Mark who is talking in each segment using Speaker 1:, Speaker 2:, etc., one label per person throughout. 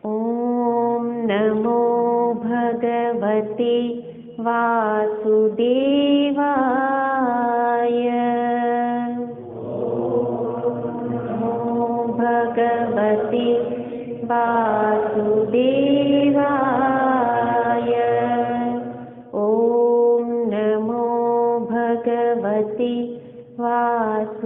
Speaker 1: ॐ नमो भगवते वासुदेवाय। नमो भगवते वासुदेवाय। ॐ नमो भगवते वासुदेवाय।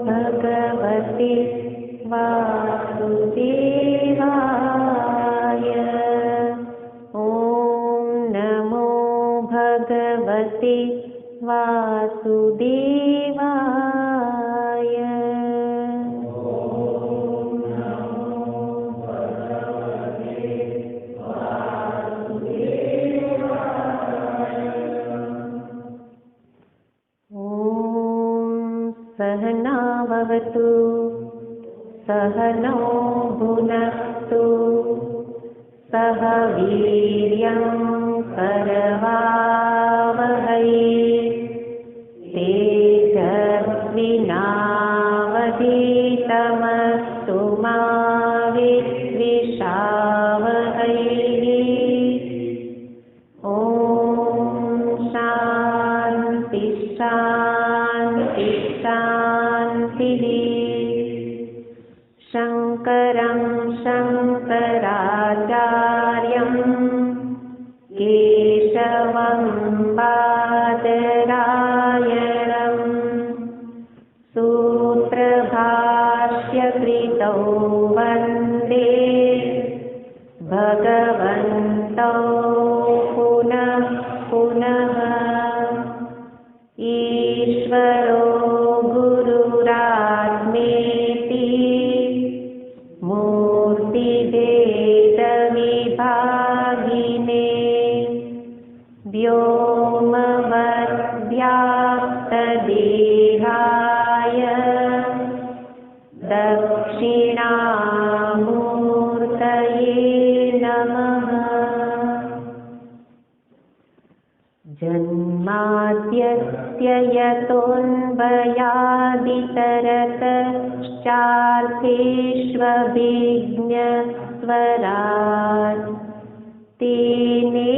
Speaker 1: भगवते वासुदेवाय। ॐ नमो भगवते वासुदेवाय। सहनाववतु सहनौ भुनक्तु सह वीर्यं करवावहै तेजस्विनावधीतमस्तु मा विद्विषावहै। ॐ शान्ति शान्ति शान्तिः। शङ्करं शङ्कराचार्यं केशवं बादरायणं सूत्रभाष्यकृतौ वन्दे भगवन्तौ पुनः पुनः। ईश्वरो गुरुरात्मेति मूर्तिभेदविभागिने व्योमवद्व्याप्तदेहाय दक्षिणामूर्तये नमः। जन्माद्यस्य यतोऽन्वयादितरतश्चार्थेष्वभिज्ञस्वराट् तेने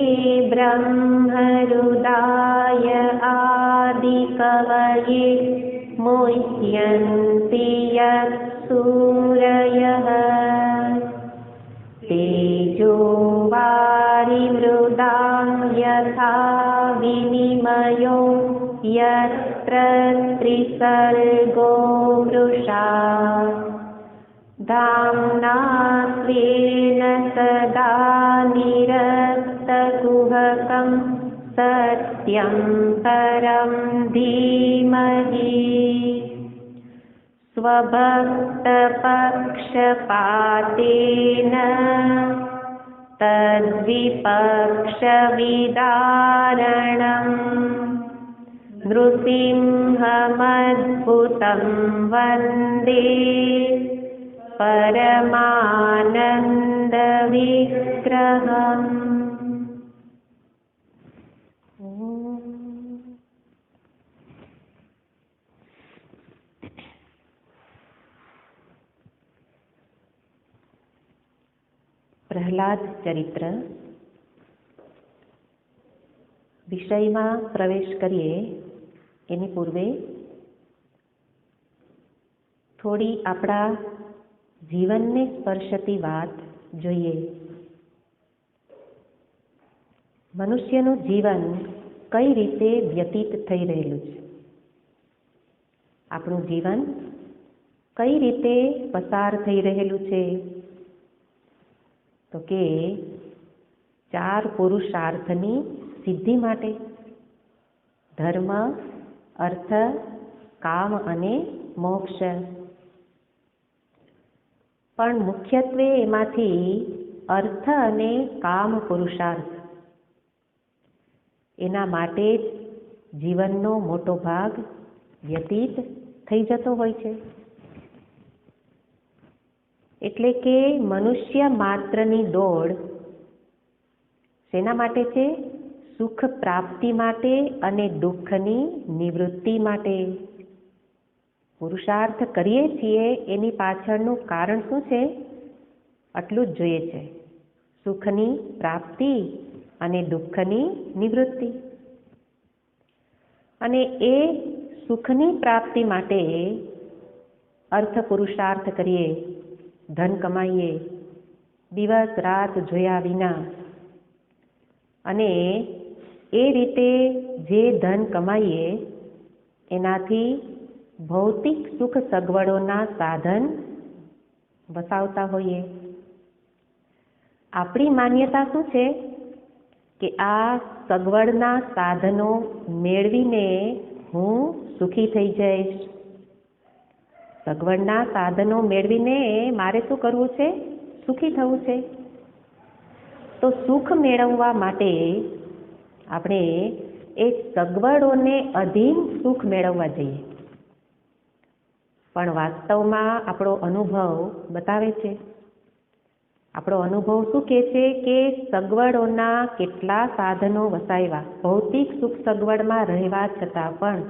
Speaker 1: ब्रह्महृदाय आदिकवये मुह्यन्ति यत्सूरयः। तेजो वारिमृदां यथा विनिमयो यत्र त्रिसर्गो मृषा धाम्ना स्वेन सदा निरस्तकुहकं सत्यं परं धीमहि। स्वभक्तपक्षपातेन तद्विपक्षविदारणम् नृसिंहमद्भुतं वन्दे परमानन्दविग्रहम्। પ્રહલાદ ચરિત્ર વિષયમાં પ્રવેશ કરીએ એની પૂર્વે થોડી આપણા જીવનને સ્પર્શતી વાત જોઈએ. મનુષ્યનું જીવન કઈ રીતે વ્યતીત થઈ રહેલું છે, આપણું જીવન કઈ રીતે પસાર થઈ રહેલું છે, તો કે 4 પુરુષાર્થની સિદ્ધિ માટે ધર્મ, અર્થ, કામ અને મોક્ષ. પણ મુખ્યત્વે એમાંથી અર્થ અને કામ પુરુષાર્થ એના માટે જ જીવનનો મોટો ભાગ વ્યતીત થઈ જતો હોય છે. એટલે કે મનુષ્ય માત્રની દોડ શેના માટે છે? સુખ પ્રાપ્તિ માટે અને દુઃખની નિવૃત્તિ માટે. પુરુષાર્થ કરીએ છીએ એની પાછળનું કારણ શું છે? આટલું જ જોઈએ છે, સુખની પ્રાપ્તિ અને દુઃખની નિવૃત્તિ. અને એ સુખની પ્રાપ્તિ માટે અર્થ પુરુષાર્થ કરીએ, ધન કમાઈએ દિવસ રાત જોયા વિના, અને એ રીતે જે ધન કમાઈએ એનાથી ભૌતિક સુખ સગવડોના સાધન વસાવતા હોઈએ. આપણી માન્યતા શું છે કે આ સગવડના સાધનો મેળવીને હું સુખી થઈ જઈશ. સગવડના સાધનો મેળવીને મારે શું કરવું છે? સુખી થવું છે. તો સુખ મેળવવા માટે આપણે એ સગવડોને અધીન સુખ મેળવવા જઈએ. પણ વાસ્તવમાં આપણો અનુભવ બતાવે છે, આપણો અનુભવ શું કહે છે કે સગવડોના કેટલા સાધનો વસાવ્યા, ભૌતિક સુખ સગવડમાં રહેવા છતાં પણ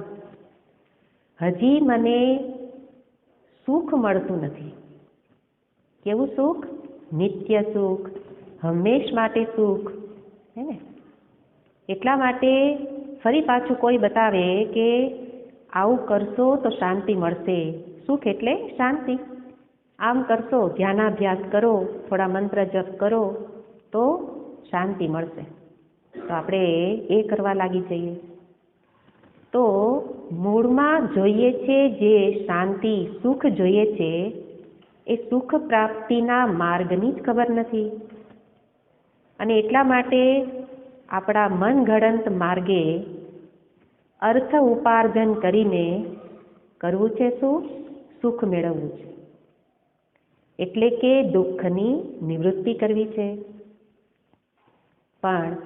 Speaker 1: હજી મને સુખ મળતું નથી. કેવું સુખ? નિત્ય સુખ, હંમેશ માટે સુખ, હે ને? એટલા માટે ફરી પાછું કોઈ બતાવે કે આવું કરશો તો શાંતિ મળશે. સુખ એટલે શાંતિ. આમ કરશો, ધ્યાનાભ્યાસ કરો, થોડા મંત્ર જપ કરો તો શાંતિ મળશે. તો આપણે એ કરવા લાગી જઈએ. તો મૂળમાં જોઈએ છે જે શાંતિ, સુખ જોઈએ છે, એ સુખ પ્રાપ્તિના માર્ગની જ ખબર નથી. અને એટલા માટે આપણા મનગળંત માર્ગે અર્થ ઉપાર્જન કરીને કરવું છે શું? સુખ મેળવવું છે. એટલે કે દુઃખની નિવૃત્તિ કરવી છે. પણ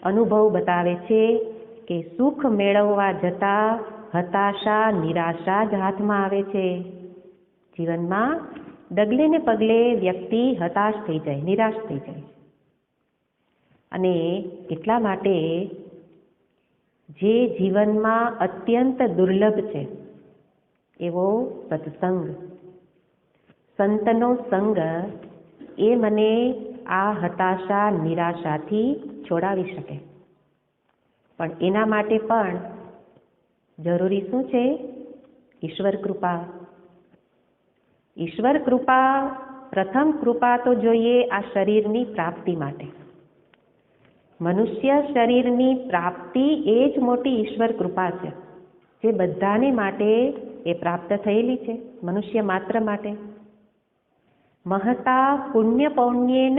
Speaker 1: અનુભવ બતાવે છે કે સુખ મેળવવા જતાં હતાશા, નિરાશા જ હાથમાં આવે છે. જીવનમાં ડગલે ને પગલે વ્યક્તિ હતાશ થઈ જાય, નિરાશ થઈ જાય. અને એટલા માટે જે જીવનમાં અત્યંત દુર્લભ છે એવો સત્સંગ, સંતનો સંગ, એ મને આ હતાશા, નિરાશાથી છોડાવી શકે. પણ એના માટે પણ જરૂરી શું છે? ઈશ્વર કૃપા. ઈશ્વર કૃપા, પ્રથમ કૃપા તો જોઈએ આ શરીરની પ્રાપ્તિ માટે. મનુષ્ય શરીરની પ્રાપ્તિ એ જ મોટી ઈશ્વર કૃપા છે, જે બધાને માટે એ પ્રાપ્ત થયેલી છે, મનુષ્ય માત્ર માટે. મહતા પુણ્ય પૌણ્યેન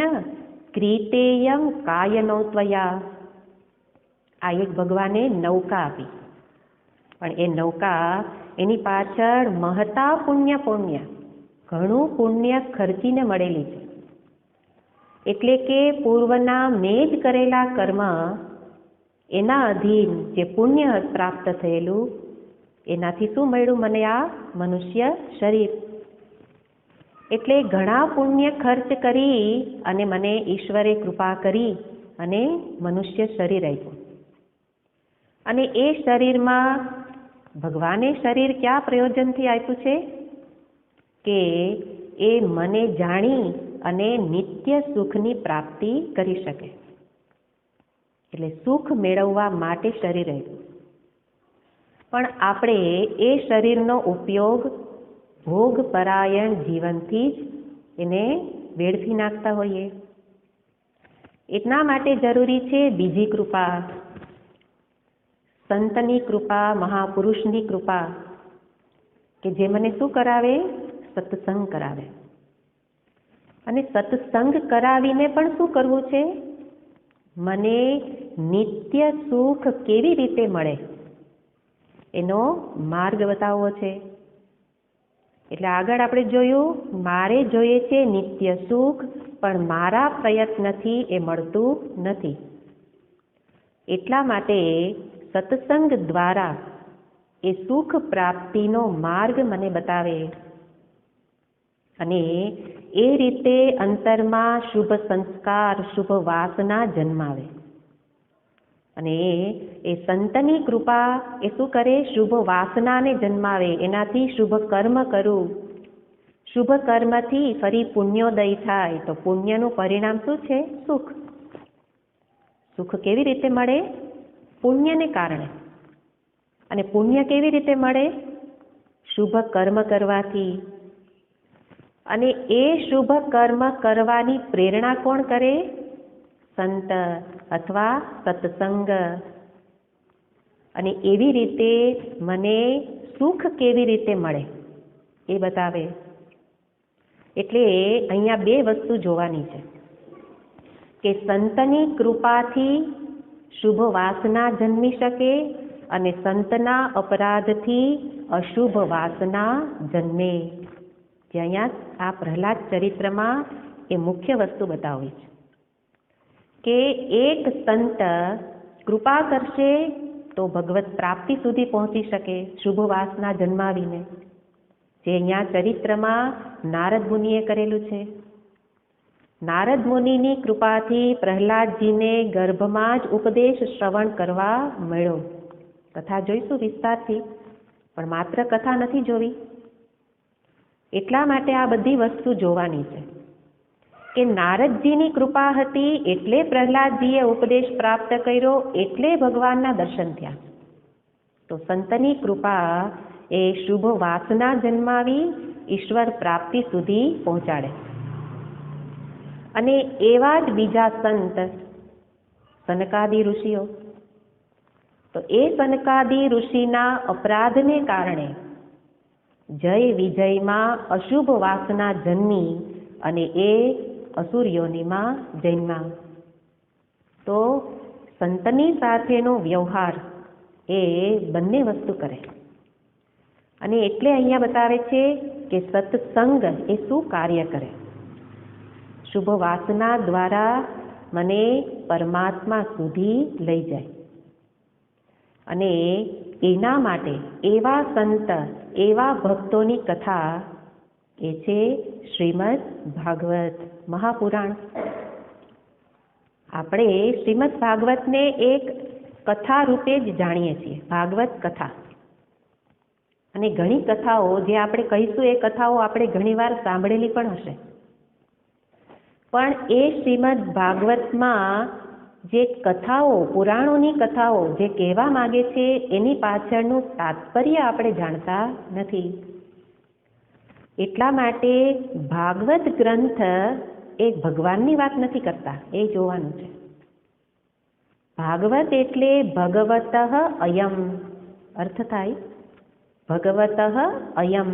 Speaker 1: ક્રીતેયં કાયનો ત્વયા. આ એક ભગવાને નૌકા આપી, પણ એ નૌકા એની પાછળ મહતા પુણ્ય પૌણ્ય, ઘણું પુણ્ય ખર્ચીને મળેલી છે. એટલે કે પૂર્વના મેં જ કરેલા કર્મ, એના અધીન જે પુણ્ય પ્રાપ્ત થયેલું, એનાથી શું મળ્યું મને? આ મનુષ્ય શરીર. એટલે ઘણા પુણ્ય ખર્ચ કરી અને મને ઈશ્વરે કૃપા કરી અને મનુષ્ય શરીર આપ્યું. અને એ શરીરમાં ભગવાને શરીર ક્યાં પ્રયોજનથી આપ્યું છે? કે એ મને જાણી અને નિત્ય સુખની પ્રાપ્તિ કરી શકે. એટલે સુખ મેળવવા માટે શરીર આપ્યું. પણ આપણે એ શરીરનો ઉપયોગ ભોગપરાયણ જીવનથી જ એને વેડફી નાખતા હોઈએ. એટલા માટે જરૂરી છે બીજી કૃપા, સંતની કૃપા, મહાપુરુષની કૃપા, કે જે મને શું કરાવે? સત્સંગ કરાવે. અને સત્સંગ કરાવીને પણ શું કરવું છે? મને નિત્ય સુખ કેવી રીતે મળે એનો માર્ગ બતાવવો છે. એટલે આગળ આપણે જોયું, મારે જોઈએ છે નિત્ય સુખ, પણ મારા પ્રયત્નથી એ મળતું નથી. એટલા માટે સત્સંગ દ્વારા એ સુખ પ્રાપ્તિનો માર્ગ મને બતાવે. અને એ રીતે અંતરમાં શુભ સંસ્કાર, શુભ વાસના જન્માવે. અને એ સંતની કૃપા એ શું કરે? શુભ વાસનાને જન્માવે, એનાથી શુભ કર્મ કરું. શુભ કર્મથી ફરી પુણ્યોદય થાય, તો પુણ્યનું પરિણામ શું છે? સુખ. સુખ કેવી રીતે મળે? પુણ્યને કારણે. અને પુણ્ય કેવી રીતે મળે? શુભ કર્મ કરવાથી. અને એ શુભ કર્મ કરવાની પ્રેરણા કોણ કરે? સંત અથવા સત્સંગ. અને એવી રીતે મને સુખ કેવી રીતે મળે એ બતાવે. એટલે અહીંયા બે વસ્તુ જોવાની છે કે સંતની કૃપાથી શુભ વાસના જન્મી શકે અને સંતના અપરાધથી અશુભ વાસના જન્મે. જે અહીંયા આ પ્રહલાદ ચરિત્રમાં એ મુખ્ય વસ્તુ બતાવી છે કે એક સંત કૃપા કરશે તો ભગવત પ્રાપ્તિ સુધી પહોંચી શકે શુભ વાસના જન્માવીને. જે અહીંયા ચરિત્રમાં નારદ મુનિએ કરેલું છે. નારદ મુનિની કૃપાથી પ્રહલાદજીને ગર્ભમાં જ ઉપદેશ શ્રવણ કરવા મળ્યો. કથા જોઈશું વિસ્તારથી, પણ માત્ર કથા નથી જોવી. એટલા માટે આ બધી વસ્તુ જોવાની છે કે નારદજીની કૃપા હતી એટલે પ્રહલાદજીએ ઉપદેશ પ્રાપ્ત કર્યો, એટલે ભગવાનના દર્શન થયા. તો સંતની કૃપા એ શુભ વાસના જન્માવી ઈશ્વર પ્રાપ્તિ સુધી પહોંચાડે. અને એવા જ બીજા સંત સનકાદિ ઋષિઓ. તો એ સનકાદિ ઋષિના અપરાધને કારણે જય વિજયમાં અશુભ વાસના જન્મી અને એ અસુર યોનિમાં જન્મ્યા. તો સંતની સાથેનો વ્યવહાર એ બંને વસ્તુ કરે. અને એટલે અહીંયા બતાવે છે કે સત્સંગ એ શું કાર્ય કરે. શુભ વાસના દ્વારા મને પરમાત્મા સુધી લઈ જાય. અને એના માટે એવા સંત, એવા ભક્તોની કથા એ છે શ્રીમદ ભાગવત મહાપુરાણ. આપણે શ્રીમદ ભાગવતને એક કથા રૂપે જ જાણીએ છીએ, ભાગવત કથા. અને ઘણી કથાઓ જે આપણે કહીશું એ કથાઓ આપણે ઘણીવાર સાંભળેલી પણ હશે. પણ એ શ્રીમદ ભાગવતમાં જે કથાઓ, પુરાણોની કથાઓ જે કહેવા માંગે છે એની પાછળનું તાત્પર્ય આપણે જાણતા નથી. એટલા માટે ભાગવત ગ્રંથ એ ભગવાનની વાત નથી કરતા, એ જોવાનું છે. ભાગવત એટલે ભગવતઃ અયમ અર્થ થાય. ભગવતઃ અયમ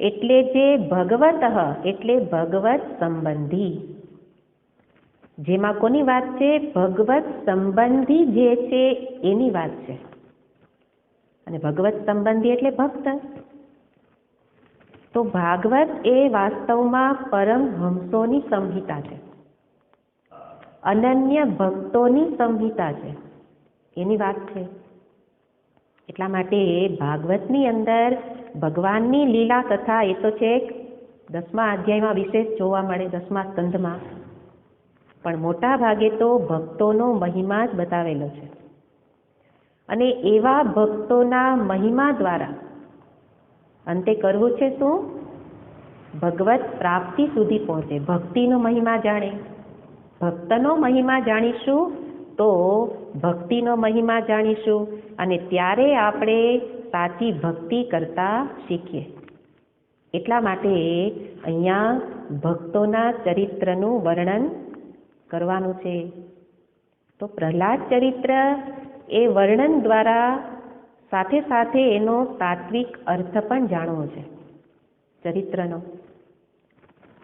Speaker 1: એટલે જે ભગવતઃ એટલે ભગવત સંબંધી. જેમાં કોની વાત છે? ભગવત સંબંધી જે છે એની વાત છે. અને ભગવત સંબંધી એટલે ભક્ત. તો ભાગવત એ વાસ્તવમાં પરમહંસોની સંહિતા છે, અનન્ય ભક્તોની સંહિતા છે, એની વાત છે. એટલા માટે ભાગવતની અંદર ભગવાનની લીલા કથા એ તો છે 10મા અધ્યાયમાં વિશેષ જોવા મળે, 10મા સ્કંધમાં. પણ મોટા ભાગે તો ભક્તોનો મહિમા જ બતાવેલો છે. અને એવા ભક્તોના મહિમા દ્વારા અંતે કરવું છે શું? ભગવત પ્રાપ્તિ સુધી પહોંચે, ભક્તિનો મહિમા જાણે. ભક્તનો મહિમા જાણીશું તો ભક્તિનો મહિમા જાણીશું, અને ત્યારે આપણે સાચી ભક્તિ કરતા શીખીએ. એટલા માટે અહીંયા ભક્તોના ચરિત્રનું વર્ણન કરવાનું છે. તો પ્રહલાદ ચરિત્ર એ વર્ણન દ્વારા સાથે સાથે એનો તાત્વિક અર્થ પણ જાણવો છે ચરિત્રનો.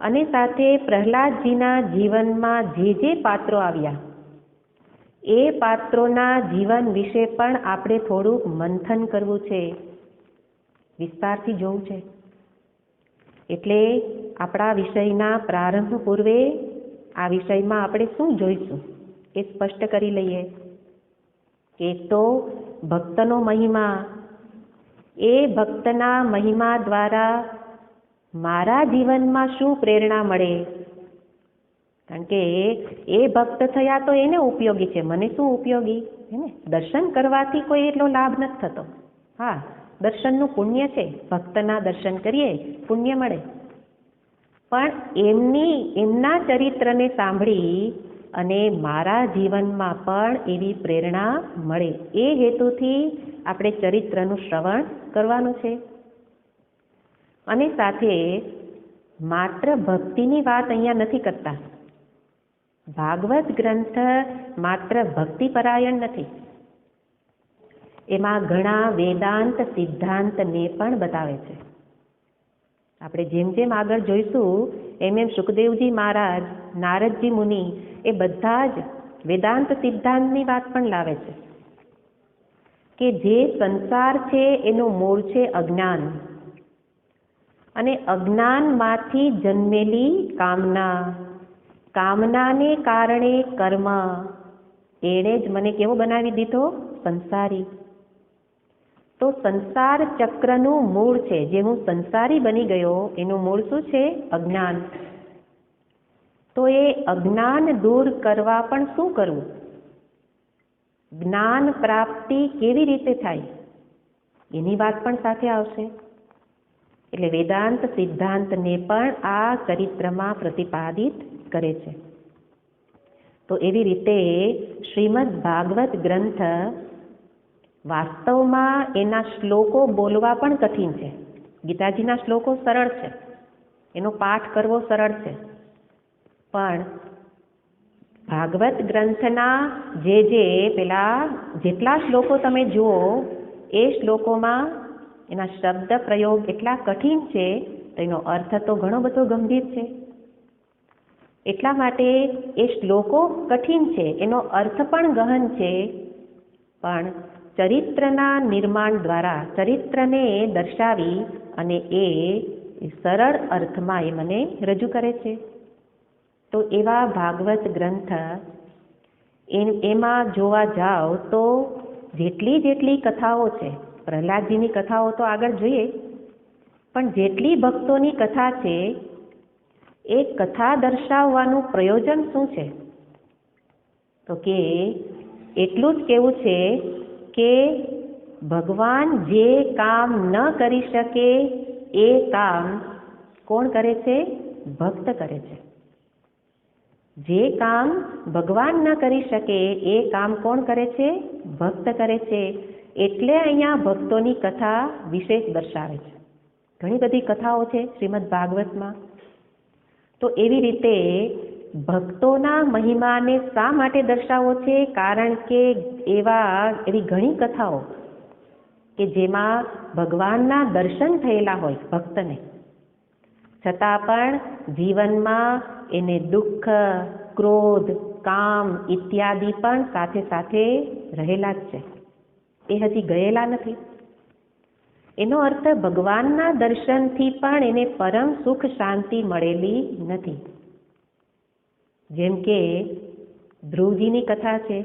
Speaker 1: અને સાથે પ્રહલાદજીના જીવનમાં જે પાત્રો આવ્યા એ પાત્રોના જીવન વિશે પણ આપણે થોડુંક મંથન કરવું છે, વિસ્તારથી જોવું છે. એટલે આપણા વિષયના પ્રારંભ પૂર્વે આ વિષયમાં આપણે શું જોઈશું એ સ્પષ્ટ કરી લઈએ. એક તો ભક્તનો મહિમા. એ ભક્તના મહિમા દ્વારા મારા જીવનમાં શું પ્રેરણા મળે. કારણ કે એ ભક્ત થયા તો એને ઉપયોગી છે, મને શું ઉપયોગી હે ને? દર્શન કરવાથી કોઈ એટલો લાભ નથી થતો. હા, દર્શનનું પુણ્ય છે, ભક્તના દર્શન કરીએ પુણ્ય મળે, પણ એમના ચરિત્રને સાંભળી અને મારા જીવનમાં પણ એવી પ્રેરણા મળે એ હેતુથી આપણે ચરિત્રનું શ્રવણ કરવાનું છે. અને સાથે માત્ર ભક્તિની વાત અહીંયા નથી કરતા. ભાગવત ગ્રંથ માત્ર ભક્તિપરાયણ નથી, એમાં ઘણા વેદાંત સિદ્ધાંતને પણ બતાવે છે. આપણે જેમ જેમ આગળ જોઈશું એમ સુખદેવજી મહારાજ, નારદજી મુનિ એ બધા જ વેદાંત સિદ્ધાંતની વાત પણ લાવે છે કે જે સંસાર છે એનું મૂળ છે અજ્ઞાન, અને અજ્ઞાનમાંથી જન્મેલી કામના, કામનાને કારણે કર્મ, એણે જ મને કેવો બનાવી દીધો? સંસારી. તો સંસાર ચક્રનું મૂળ છે, જે હું સંસારી બની ગયો એનું મૂળ શું છે? અજ્ઞાન. તો એ અજ્ઞાન દૂર કરવા પણ શું કરવું? જ્ઞાન પ્રાપ્તિ કેવી રીતે થાય એની વાત પણ સાથે આવશે. એટલે વેદાંત સિદ્ધાંતને પણ આ ચરિત્રમાં પ્રતિપાદિત કરે છે. તો એવી રીતે શ્રીમદ ભાગવત ગ્રંથ વાસ્તવમાં એના શ્લોકો બોલવા પણ કઠિન છે. ગીતાજીના શ્લોકો સરળ છે, એનો પાઠ કરવો સરળ છે, પણ ભાગવત ગ્રંથના જેટલા શ્લોકો તમે જુઓ એ શ્લોકોમાં એના શબ્દ પ્રયોગ એટલા કઠિન છે, તો એનો અર્થ તો ઘણો બધો ગંભીર છે. એટલા માટે એ શ્લોકો કઠિન છે, એનો અર્થ પણ ગહન છે, પણ ચરિત્રના નિર્માણ દ્વારા ચરિત્રને દર્શાવી અને એ સરળ અર્થમાં એ મને રજૂ કરે છે. તો એવા ભાગવત ગ્રંથ એમાં જોવા જાઓ તો જેટલી કથાઓ છે, પ્રહલાદજીની કથાઓ તો આગળ જોઈએ, પણ જેટલી ભક્તોની કથા છે એ કથા દર્શાવવાનું પ્રયોજન શું છે? તો કે એટલું જ કહેવું છે કે ભગવાન જે કામ ન કરી શકે એ કામ કોણ કરે છે? ભક્ત કરે છે. જે કામ ભગવાન ન કરી શકે એ કામ કોણ કરે છે? ભક્ત કરે છે. એટલે અહીંયા ભક્તોની કથા વિશેષ દર્શાવે છે. ઘણી બધી કથાઓ છે શ્રીમદ ભાગવતમાં. તો એવી રીતે ભક્તોના મહિમાને શા માટે દર્શાવો છે? કારણ કે એવી ઘણી કથાઓ કે જેમાં ભગવાનના દર્શન થયેલા હોય ભક્તને, છતાં પણ જીવનમાં એને દુઃખ, ક્રોધ, કામ ઇત્યાદિ પણ સાથે સાથે રહેલા જ છે, એ હજી ગયેલા નથી. એનો અર્થ ભગવાનના દર્શનથી પણ એને પરમ સુખ શાંતિ મળેલી નથી. જેમ કે ધ્રુવજીની કથા છે.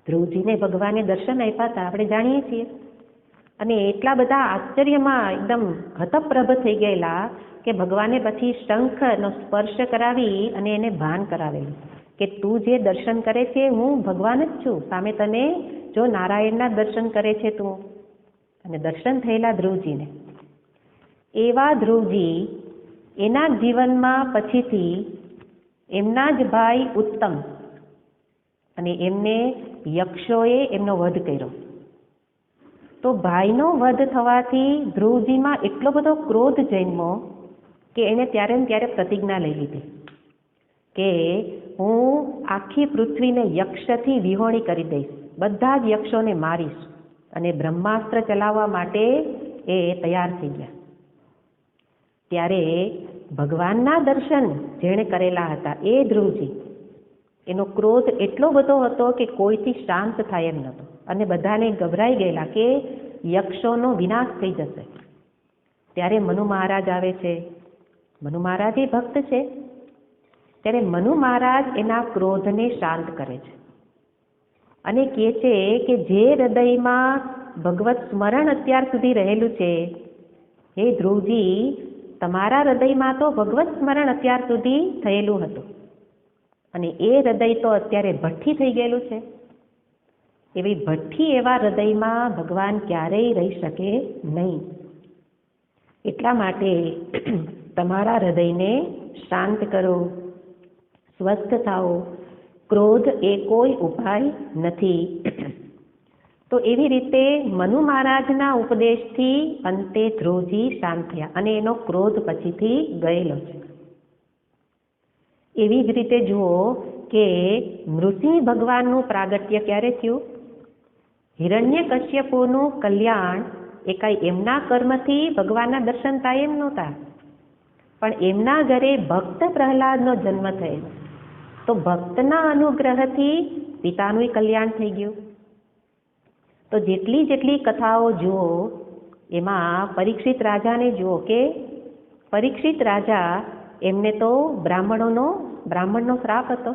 Speaker 1: ધ્રુવજીને ભગવાને દર્શન આપ્યા હતા, આપણે જાણીએ છીએ, અને એટલા બધા આશ્ચર્યમાં એકદમ હતપ્રભ થઈ ગયેલા કે ભગવાને પછી શંખનો સ્પર્શ કરાવી અને એને ભાન કરાવેલું કે તું જે દર્શન કરે છે હું ભગવાન જ છું, સામે તને જો નારાયણના દર્શન કરે છે તું. અને દર્શન થયેલા ધ્રુવજીને. એવા ધ્રુવજી એના જીવનમાં પછીથી એમના જ ભાઈ ઉત્તમ અને એમને યક્ષોએ એમનો વધ કર્યો. તો ભાઈનો વધ થવાથી ધ્રુવજીમાં એટલો બધો ક્રોધ જન્મ્યો કે એણે ત્યારે ને ત્યારે પ્રતિજ્ઞા લઈ લીધી કે હું આખી પૃથ્વીને યક્ષથી વિહોણી કરી દઈશ, બધા જ યક્ષોને મારીશ. અને બ્રહ્માસ્ત્ર ચલાવવા માટે એ તૈયાર થઈ ગયા. ત્યારે ભગવાનના દર્શન જેણે કરેલા હતા એ ધ્રુવજી, એનો ક્રોધ એટલો બધો હતો કે કોઈથી શાંત થાય એમ નહોતો, અને બધાને ગભરાઈ ગયેલા કે યક્ષોનો વિનાશ થઈ જશે. ત્યારે મનુ મહારાજ આવે છે. મનુ મહારાજ એ ભક્ત છે. ત્યારે મનુ મહારાજ એના ક્રોધને શાંત કરે છે અને કહે છે કે જે હૃદયમાં ભગવત સ્મરણ અત્યાર સુધી રહેલું છે, હે ધ્રુવજી, તમારા હૃદયમાં તો ભગવત સ્મરણ અત્યાર સુધી થયેલું હતું અને એ હૃદય તો અત્યારે ભઠ્ઠી થઈ ગયેલું છે. એવી ભઠ્ઠી એવા હૃદયમાં ભગવાન ક્યારેય રહી શકે નહીં. એટલા માટે તમારા હૃદયને શાંત કરો, સ્વસ્થ થાઓ. ક્રોધ એ કોઈ ઉપાય નથી. તો એવી રીતે મનુ મહારાજના ઉપદેશથી અંતે ધ્રુવજી શાંત થયા અને એનો ક્રોધ પછીથી ગયેલો છે. એવી જ રીતે જુઓ કે નૃસિંહ ભગવાનનું પ્રાગટ્ય ક્યારે થયું? હિરણ્યકશ્યપુનું કલ્યાણ એ કાંઈ એમના કર્મથી ભગવાનના દર્શન થાય એમ નહોતા, પણ એમના ઘરે ભક્ત પ્રહલાદનો જન્મ થયેલો. તો ભક્તના અનુગ્રહથી પિતાનું કલ્યાણ થઈ ગયું. તો જેટલી કથાઓ જુઓ એમાં પરીક્ષિત રાજાને જુઓ કે પરીક્ષિત રાજા એમને તો બ્રાહ્મણનો શ્રાપ હતો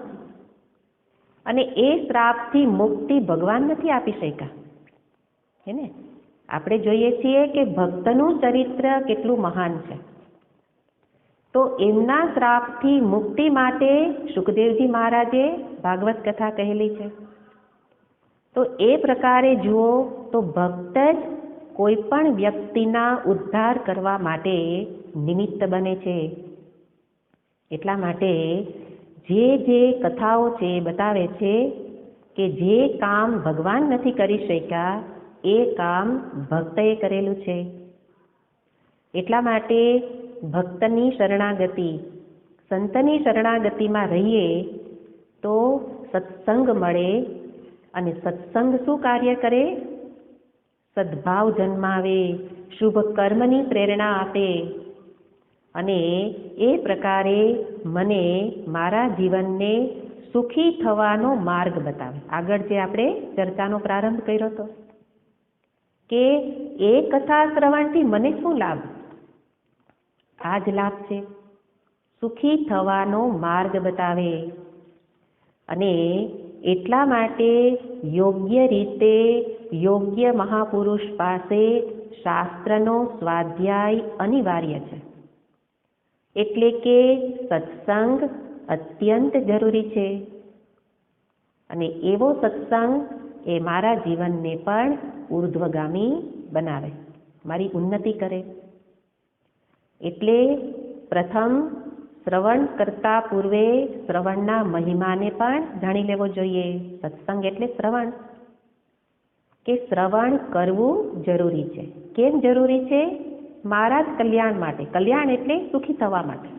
Speaker 1: અને એ શ્રાપથી મુક્તિ ભગવાન નથી આપી શક્યા. હે ને? આપણે જોઈએ છીએ કે ભક્તનું ચરિત્ર કેટલું મહાન છે. તો એમના શ્રાપથી મુક્તિ માટે સુખદેવજી મહારાજે ભાગવત કથા કહેલી છે. તો એ પ્રકારે જુઓ તો ભક્ત જ કોઈ પણ વ્યક્તિના ઉદ્ધાર કરવા માટે નિમિત્ત બને છે. એટલા માટે જે કથાઓ છે એ બતાવે છે કે જે કામ ભગવાન નથી કરી શક્યા એ કામ ભક્તએ કરેલું છે. એટલા માટે ભક્તની શરણાગતિ, સંતની શરણાગતિમાં રહીએ તો સત્સંગ મળે અને સત્સંગ શું કાર્ય કરે? સદ્ભાવ જન્માવે, શુભ કર્મની પ્રેરણા આપે અને એ પ્રકારે મને મારા જીવનને સુખી થવાનો માર્ગ બતાવે. આગળ જે આપણે ચર્ચાનો પ્રારંભ કર્યો હતો કે એ કથા શ્રવણથી મને શું લાભ? આ જ લાભ છે, સુખી થવાનો માર્ગ બતાવે. અને એટલા માટે યોગ્ય રીતે યોગ્ય મહાપુરુષ પાસે શાસ્ત્રનો સ્વાધ્યાય અનિવાર્ય છે. એટલે કે સત્સંગ અત્યંત જરૂરી છે અને એવો સત્સંગ એ મારા જીવનને પણ ઉર્ધ્વગામી બનાવે, મારી ઉન્નતિ કરે. એટલે પ્રથમ શ્રવણ કરતા પૂર્વે શ્રવણના મહિમાને પણ જાણી લેવો જોઈએ. સત્સંગ એટલે શ્રવણ, કે શ્રવણ કરવું જરૂરી છે. કેમ જરૂરી છે? મારા જ કલ્યાણ માટે. કલ્યાણ એટલે સુખી થવા માટે.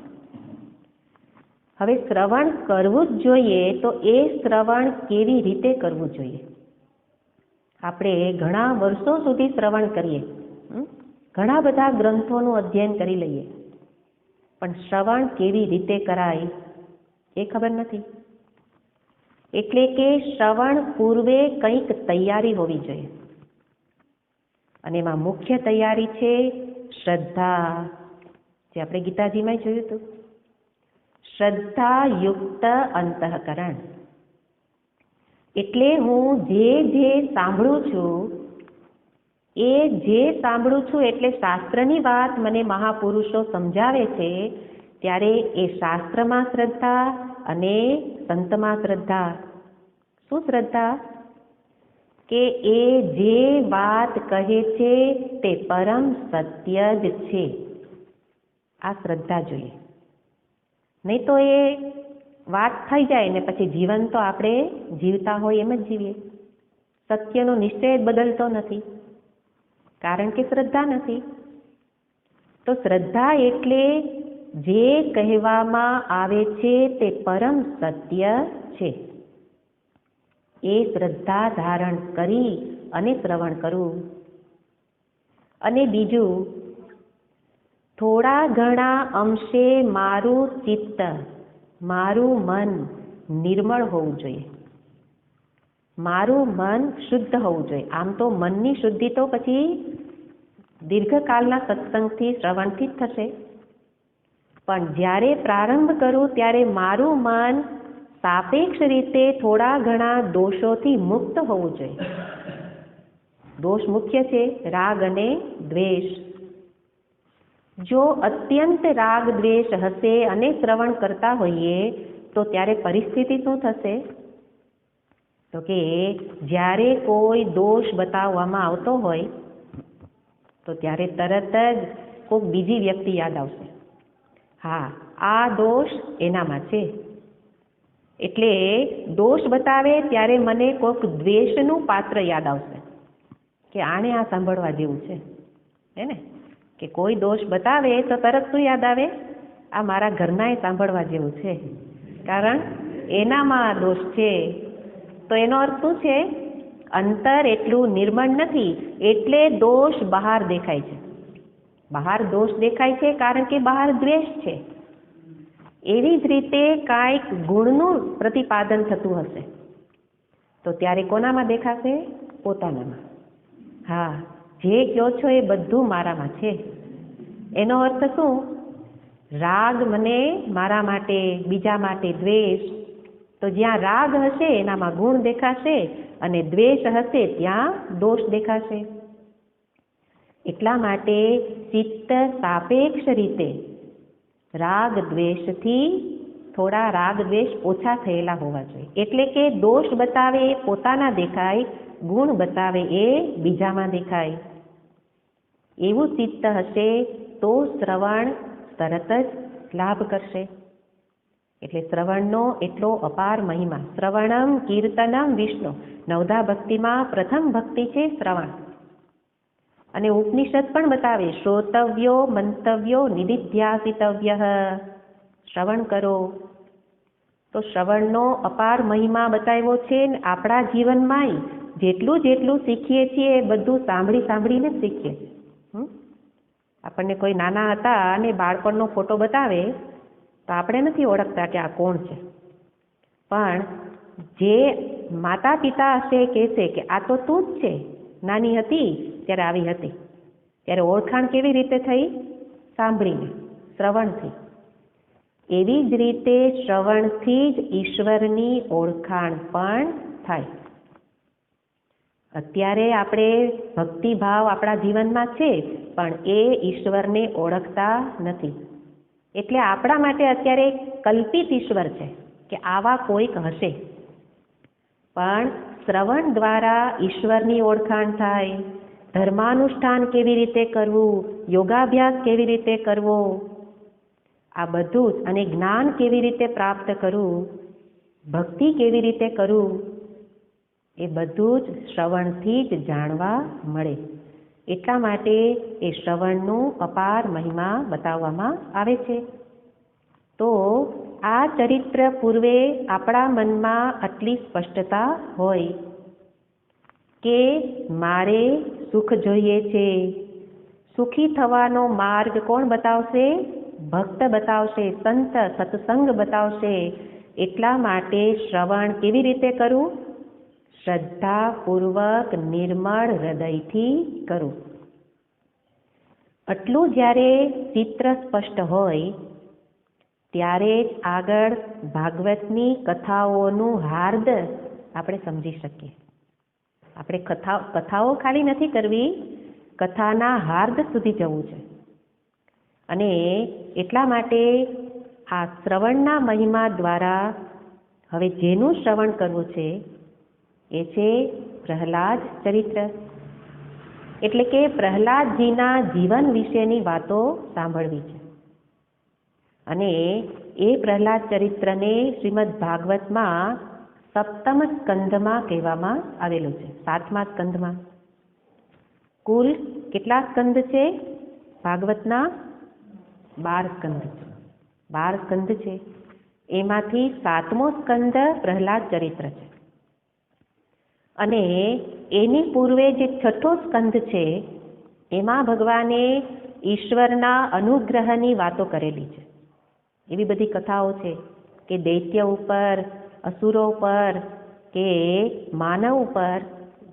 Speaker 1: હવે શ્રવણ કરવું જ જોઈએ તો એ શ્રવણ કેવી રીતે કરવું જોઈએ? આપણે ઘણા વર્ષો સુધી શ્રવણ કરીએ, ઘણા બધા ગ્રંથોનું અધ્યયન કરી લઈએ, પણ શ્રવણ કેવી રીતે કરાય એ ખબર નથી. એટલે કે શ્રવણ પૂર્વે કંઈક તૈયારી હોવી જોઈએ અને એમાં મુખ્ય તૈયારી છે શ્રદ્ધા, જે આપણે ગીતાજીમાં જોયું હતું. શ્રદ્ધાયુક્ત અંતઃકરણ એટલે હું જે સાંભળું છું એટલે શાસ્ત્રની વાત મને મહાપુરુષો સમજાવે છે ત્યારે એ શાસ્ત્રમાં શ્રદ્ધા અને સંતમાં શ્રદ્ધા. શું શ્રદ્ધા? કે એ જે વાત કહે છે તે પરમ સત્ય જ છે, આ શ્રદ્ધા જોઈએ. નહીં તો એ વાત થઈ જાય ને પછી જીવન તો આપણે જીવતા હોય એમ જ જીવીએ. સત્યનો નિશ્ચય બદલતો નથી, કારણ કે શ્રદ્ધા નથી. તો શ્રદ્ધા એટલે જે કહેવામાં આવે છે તે પરમ સત્ય છે. એ શ્રદ્ધા ધારણ કરી અને શ્રવણ કરવું. અને બીજું, થોડા ઘણા અંશે મારું ચિત્ત, મારું મન નિર્મળ હોવું જોઈએ, મારું મન શુદ્ધ હોવું જોઈએ. આમ તો મનની શુદ્ધિ તો પછી દીર્ઘકાળના સત્સંગથી શ્રવણથી જ થશે, પણ જ્યારે પ્રારંભ કરું ત્યારે મારું મન સાપેક્ષ રીતે થોડા ઘણા દોષોથી મુક્ત હોવું જોઈએ. દોષ મુખ્ય છે રાગ અને દ્વેષ. જો અત્યંત રાગ દ્વેષ હશે અને શ્રવણ કરતા હોઈએ તો ત્યારે પરિસ્થિતિ શું થશે? તો કે જ્યારે કોઈ દોષ બતાવવામાં આવતો હોય તો ત્યારે તરત જ કોઈક બીજી વ્યક્તિ યાદ આવશે. હા, આ દોષ એનામાં છે. એટલે દોષ બતાવે ત્યારે મને કોઈક દ્વેષનું પાત્ર યાદ આવશે કે આને આ સાંભળવા જેવું છે, હે ને? કે કોઈ દોષ બતાવે તો તરત શું યાદ આવે? આ મારા ઘરનાએ સાંભળવા જેવું છે, કારણ એનામાં આ દોષ છે. તો એનો અર્થ શું છે? અંતર એટલું નિર્મળ નથી, એટલે દોષ બહાર દેખાય છે. બહાર દોષ દેખાય છે કારણ કે બહાર દ્વેષ છે. એવી જ રીતે કાંઈક ગુણનું પ્રતિપાદન થતું હશે તો ત્યારે કોનામાં દેખાશે? પોતાનામાં. હા, જે કહો છો એ બધું મારામાં છે. એનો અર્થ શું? રાગ મને મારા માટે, બીજા માટે દ્વેષ. તો જ્યાં રાગ હશે એનામાં ગુણ દેખાશે અને દ્વેષ હશે ત્યાં દોષ દેખાશે. એટલા માટે ચિત્ત સાપેક્ષ રીતે રાગ દ્વેષથી થોડા રાગ દ્વેષ ઓછા થયેલા હોવા જોઈએ. એટલે કે દોષ બતાવે એ પોતાના દેખાય, ગુણ બતાવે એ બીજામાં દેખાય. એવું ચિત્ત હશે તો શ્રવણ તરત જ લાભ કરશે. એટલે શ્રવણનો એટલો અપાર મહિમા. શ્રવણમ કીર્તનમ વિષ્ણુ. નવધા ભક્તિમાં પ્રથમ ભક્તિ છે શ્રવણ. અને ઉપનિષદ પણ બતાવે શ્રોતવ્યો મંતવ્યો નિધિધ્યાસિતવ્ય. શ્રવણ કરો. તો શ્રવણનો અપાર મહિમા બતાવ્યો છે. ને આપણા જીવનમાંય જેટલું જેટલું શીખીએ છીએ એ બધું સાંભળી સાંભળીને જ શીખીએ. આપણને કોઈ નાના હતા અને બાળપણનો ફોટો બતાવે તો આપણે નથી ઓળખતા કે આ કોણ છે. પણ જે માતા પિતા હશે કહેશે કે આ તો તું જ છે, નાની હતી ત્યારે આવી હતી. ત્યારે ઓળખાણ કેવી રીતે થઈ? સાંભળીને, શ્રવણથી. એવી જ રીતે શ્રવણથી જ ઈશ્વરની ઓળખાણ પણ થાય. અત્યારે આપણે ભક્તિભાવ આપણા જીવનમાં છે પણ એ ઈશ્વરને ઓળખતા નથી. એટલે આપણા માટે અત્યારે કલ્પિત ઈશ્વર છે કે આવા કોઈક હશે. પણ શ્રવણ દ્વારા ઈશ્વરની ઓળખાણ થાય. ધર્માનુષ્ઠાન કેવી રીતે કરવું, યોગાભ્યાસ કેવી રીતે કરવો, આ બધું જ, અને જ્ઞાન કેવી રીતે પ્રાપ્ત કરવું, ભક્તિ કેવી રીતે કરવું, એ બધું જ શ્રવણથી જ જાણવા મળે. એટલા માટે એ શ્રવણનું અપાર મહિમા બતાવવામાં આવે છે. તો આ ચરિત્ર પૂર્વે આપણા મનમાં આટલી સ્પષ્ટતા હોય કે મારે સુખ જોઈએ છે. સુખી થવાનો માર્ગ કોણ બતાવશે? ભક્ત બતાવશે, સંત સત્સંગ બતાવશે. એટલા માટે શ્રવણ કેવી રીતે કરવું? શ્રદ્ધાપૂર્વક નિર્મળ હૃદયથી કરું. આટલું જ્યારે ચિત્ર સ્પષ્ટ હોય ત્યારે જ આગળ ભાગવતની કથાઓનું હાર્દ આપણે સમજી શકીએ. આપણે કથાઓ ખાલી નથી કરવી, કથાના હાર્દ સુધી જવું છે. અને એટલા માટે આ શ્રવણના મહિમા દ્વારા હવે જેનું શ્રવણ કરવું છે એ છે પ્રહલાદ ચરિત્ર. એટલે કે પ્રહલાદજીના જીવન વિશેની વાતો સાંભળવી છે. અને એ પ્રહલાદ ચરિત્રને શ્રીમદ ભાગવતમાં સપ્તમ સ્કંધમાં કહેવામાં આવેલું છે. 7મા સ્કંધમાં. કુલ કેટલા સ્કંધ છે ભાગવતના? 12 સ્કંધ છે. 12 સ્કંધ છે. એમાંથી 7મો સ્કંધ પ્રહલાદ ચરિત્ર છે. અને એની પૂર્વે જે 6થો સ્કંધ છે એમાં ભગવાને ઈશ્વરના અનુગ્રહની વાતો કરેલી છે. એવી બધી કથાઓ છે કે દૈત્ય ઉપર, અસુરો ઉપર કે માનવ ઉપર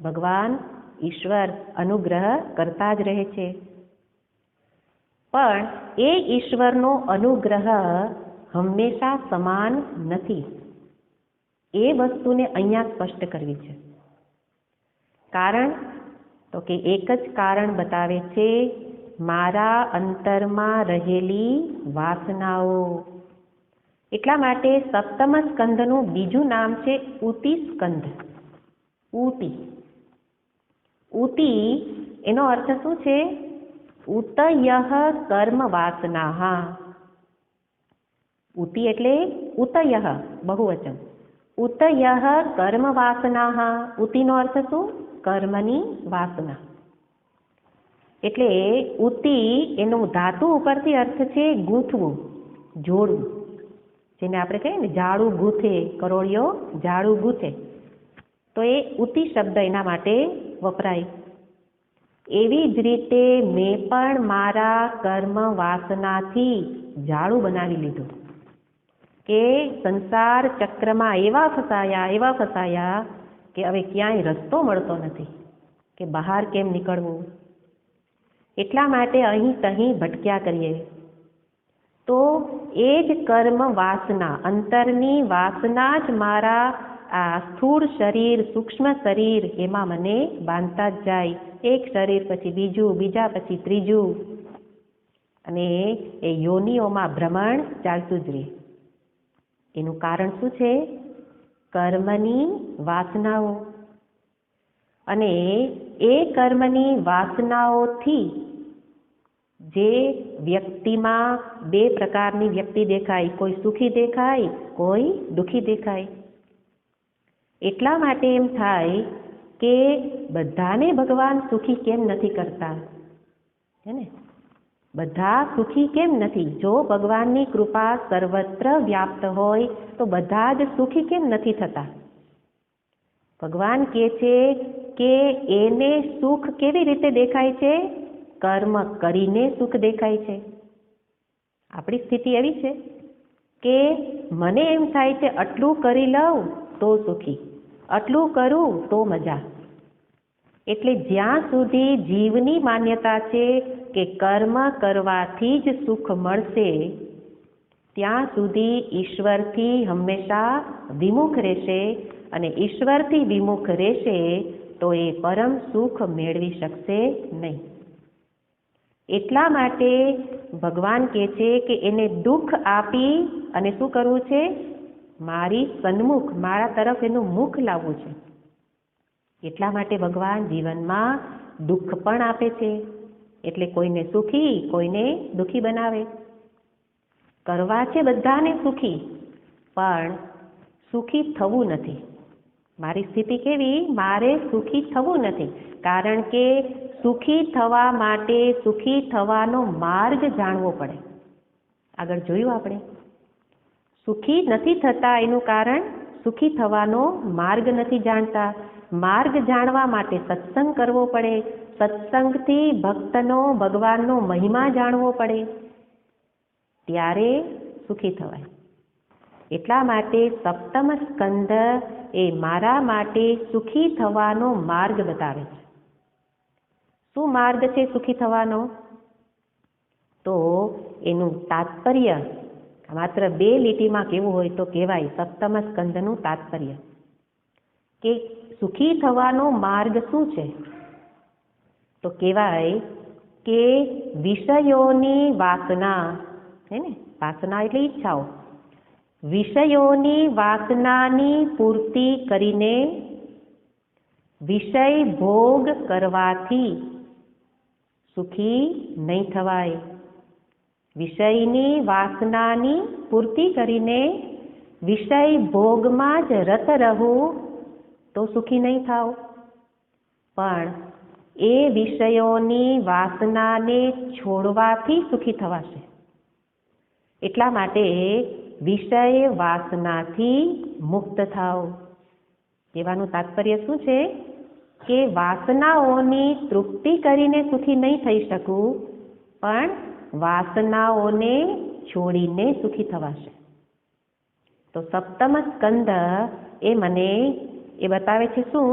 Speaker 1: ભગવાન ઈશ્વર અનુગ્રહ કરતા જ રહે છે. પણ એ ઈશ્વરનો અનુગ્રહ હંમેશા સમાન નથી. એ વસ્તુને અહીંયા સ્પષ્ટ કરવી છે. કારણ તો કે એક જ કારણ બતાવે છે મારા અંતરમાં રહેલી વાસનાઓ. એટલા માટે સપ્તમ સ્કંદનું બીજું નામ છે ઉતિ સ્કંદ. ઉતિ ઉતિ એનો અર્થ શું છે? ઉતયઃ કર્મ વાસના. ઉતિ એટલે ઉતયઃ બહુવચન. ઉતયઃ કર્મ વાસના. ઉતિનો અર્થ શું? કર્મની વાસના. એટલે ઉતિ એનો ધાતુ ઉપરથી અર્થ છે ગૂંથવું, જોડવું. જેને આપણે કહીએ ને જાડું ગૂંથે, કરોળિયો જાડું ગૂંથે, તો એ ઉતિ શબ્દ એના માટે વપરાય. એવી જ રીતે મેં પણ મારા કર્મ વાસનાથી જાડું બનાવી લીધું કે સંસાર ચક્રમાં એવા ફસાયા કે હવે ક્યાંય રસ્તો મળતો નથી કે બહાર કેમ નીકળવું. એટલા માટે અહીં તહીં ભટક્યા કરીએ. તો એ જ કર્મ વાસના, અંતરની વાસના જ મારા આ સ્થૂળ શરીર, સૂક્ષ્મ શરીર એમાં મને બાંધતા જ જાય. એક શરીર પછી બીજું, બીજા પછી ત્રીજું, અને એ યોનિઓમાં ભ્રમણ ચાલતું જ રહે. એનું કારણ શું છે? કર્મની વાસનાઓ. અને એ કર્મની વાસનાઓથી જે વ્યક્તિમાં બે પ્રકારની વ્યક્તિ દેખાય, કોઈ સુખી દેખાય, કોઈ દુઃખી દેખાય. એટલા માટે એમ થાય કે બધાને ભગવાન સુખી કેમ નથી કરતા? હે ને? બધા સુખી કેમ નથી? જો ભગવાનની કૃપા સર્વત્ર વ્યાપ્ત હોય તો બધા જ સુખી કેમ નથી થતા? ભગવાન કહે છે કે એને સુખ કેવી રીતે દેખાય છે? કર્મ કરીને સુખ દેખાય છે. આપણી સ્થિતિ એવી છે કે મને એમ થાય છે આટલું કરી લઉં તો સુખી, આટલું કરું તો મજા. એટલે જ્યાં સુધી જીવની માન્યતા છે કે કર્મ કરવાથી જ સુખ મળશે, ત્યાં સુધી ઈશ્વરથી હંમેશા વિમુખ રહેશે. અને ઈશ્વરથી વિમુખ રહેશે તો એ પરમ સુખ મેળવી શકશે નહીં. એટલા માટે ભગવાન કહે છે કે એને દુઃખ આપી અને શું કરવું છે? મારી સન્મુખ, મારા તરફ એનું મુખ લાવવું છે. એટલા માટે ભગવાન જીવનમાં દુઃખ પણ આપે છે. એટલે કોઈને સુખી, કોઈને દુઃખી બનાવે. કરવા છે બધાને સુખી, પણ સુખી થવું નથી. મારી સ્થિતિ કેવી? મારે સુખી થવું નથી. કારણ કે સુખી થવા માટે સુખી થવાનો માર્ગ જાણવો પડે. આગળ જોયું આપણે, સુખી નથી થતા એનું કારણ સુખી થવાનો માર્ગ નથી જાણતા. માર્ગ જાણવા માટે સત્સંગ કરવો પડે. સત્સંગથી ભક્તનો, ભગવાનનો મહિમા જાણવો પડે, ત્યારે સુખી થવાય. એટલા માટે સપ્તમ સ્કંદ એ મારા માટે સુખી થવાનો માર્ગ બતાવે છે. શું માર્ગ છે સુખી થવાનો? તો એનું તાત્પર્ય માત્ર બે લીટીમાં કેવું હોય તો કહેવાય સપ્તમ સ્કંદનું તાત્પર્ય કે સુખી થવાનો માર્ગ શું છે? તો કહેવાય કે વિષયોની વાસના, હે ને? વાસના એટલે ઈચ્છાઓ. વિષયોની વાસનાની પૂર્તિ કરીને વિષય ભોગ કરવાથી સુખી નહીં થવાય. વિષયની વાસનાની પૂર્તિ કરીને વિષય ભોગમાં જ રત રહું તો સુખી નહીં થાવ. પણ એ વિષયોની વાસનાને છોડવાથી સુખી થવાશે. એટલા માટે વિષય વાસનાથી મુક્ત થાવ. કહેવાનું તાત્પર્ય શું છે? કે વાસનાઓની તૃપ્તિ કરીને સુખી નહીં થઈ શકું, પણ વાસનાઓને છોડીને સુખી થવાશે. તો સપ્તમ સ્કંદ એ મને એ બતાવે છે શું?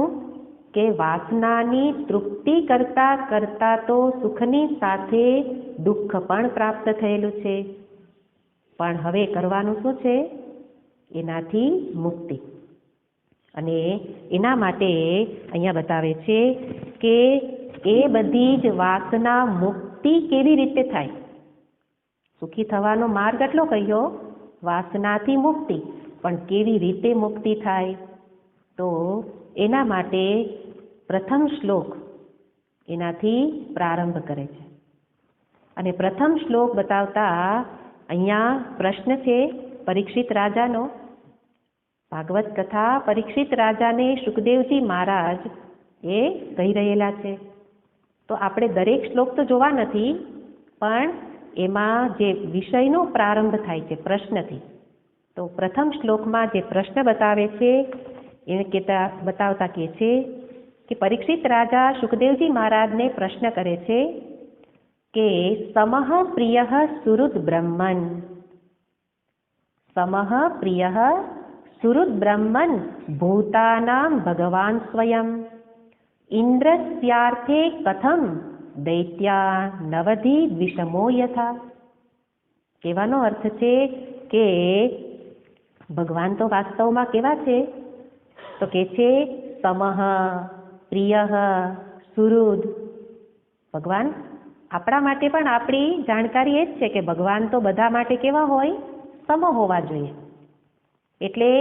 Speaker 1: કે વાસનાની તૃપ્તિ કરતા કરતા તો સુખની સાથે દુઃખ પણ પ્રાપ્ત થયેલું છે. પણ હવે કરવાનું શું છે? એનાથી મુક્તિ. અને એના માટે અહીંયા બતાવે છે કે એ બધી જ વાસના મુક્તિ મુક્તિ કેવી રીતે થાય? સુખી થવાનો માર્ગ એટલો કહ્યો, વાસનાથી મુક્તિ, પણ કેવી રીતે મુક્તિ થાય? તો એના માટે પ્રથમ શ્લોક એનાથી પ્રારંભ કરે છે. અને પ્રથમ શ્લોક બતાવતા અહીંયા પ્રશ્ન છે પરીક્ષિત રાજાનો. ભાગવત કથા પરીક્ષિત રાજાને સુખદેવજી મહારાજ એ કહી રહેલા છે. તો આપણે દરેક શ્લોક તો જોવા નથી, પણ એમાં જે વિષયનો પ્રારંભ થાય છે પ્રશ્નથી. તો પ્રથમ શ્લોકમાં જે પ્રશ્ન બતાવે છે એને બતાવતા કહે છે કે પરીક્ષિત રાજા સુખદેવજી મહારાજને પ્રશ્ન કરે છે કે સમઃ પ્રિયઃ સુહૃદ બ્રહ્મન, સમઃ પ્રિયઃ સુહૃદ બ્રહ્મન ભૂતાનામ ભગવાન સ્વયં ઇન્દ્રસ્યાર્થે કથમ દૈત્યા નવધિ દ્વિષમો યથા. કહેવાનો અર્થ છે કે ભગવાન તો વાસ્તવમાં કેવા છે? તો કે છે સમઃ પ્રિયઃ સુહૃદ. ભગવાન આપણા માટે પણ આપણી જાણકારી એ જ છે કે ભગવાન તો બધા માટે કેવા હોય? સમ હોવા જોઈએ. એટલે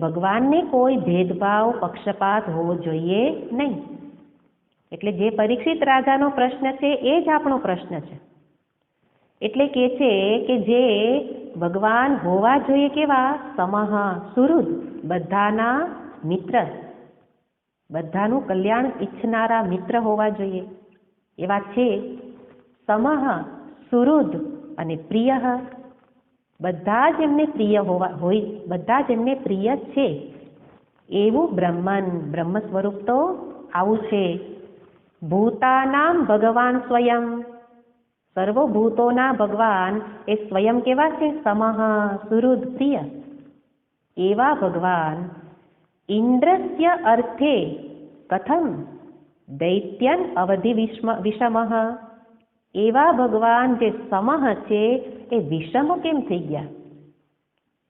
Speaker 1: ભગવાનને કોઈ ભેદભાવ પક્ષપાત હોવો જોઈએ નહીં. એટલે જે પરીક્ષિત રાજાનો પ્રશ્ન છે એ જ આપણો પ્રશ્ન છે. એટલે કે છે કે જે ભગવાન હોવા જોઈએ કેવા? સમઃ સુહૃદ, બધાના મિત્ર, બધાનું કલ્યાણ ઈચ્છનારા મિત્ર હોવા જોઈએ એવા છે. સમઃ સુહૃદ અને પ્રિય, બધા જ એમને પ્રિય હોય, બધા જ એમને પ્રિય છે એવું બ્રહ્મન, બ્રહ્મ સ્વરૂપ તો આવું છે. ભૂતાનામ ભગવાન સ્વયં, સર્વભૂતોના ભગવાન એ સ્વયં કેવા છે? સમઃ સુહૃદ પ્રિય. એવા ભગવાન ઇન્દ્રસ્ય અર્થે કથમ દૈત્યન અવધિ વિષમઃ, એવા ભગવાન જે સમઃ છે એ વિષમ કેમ થઈ ગયા?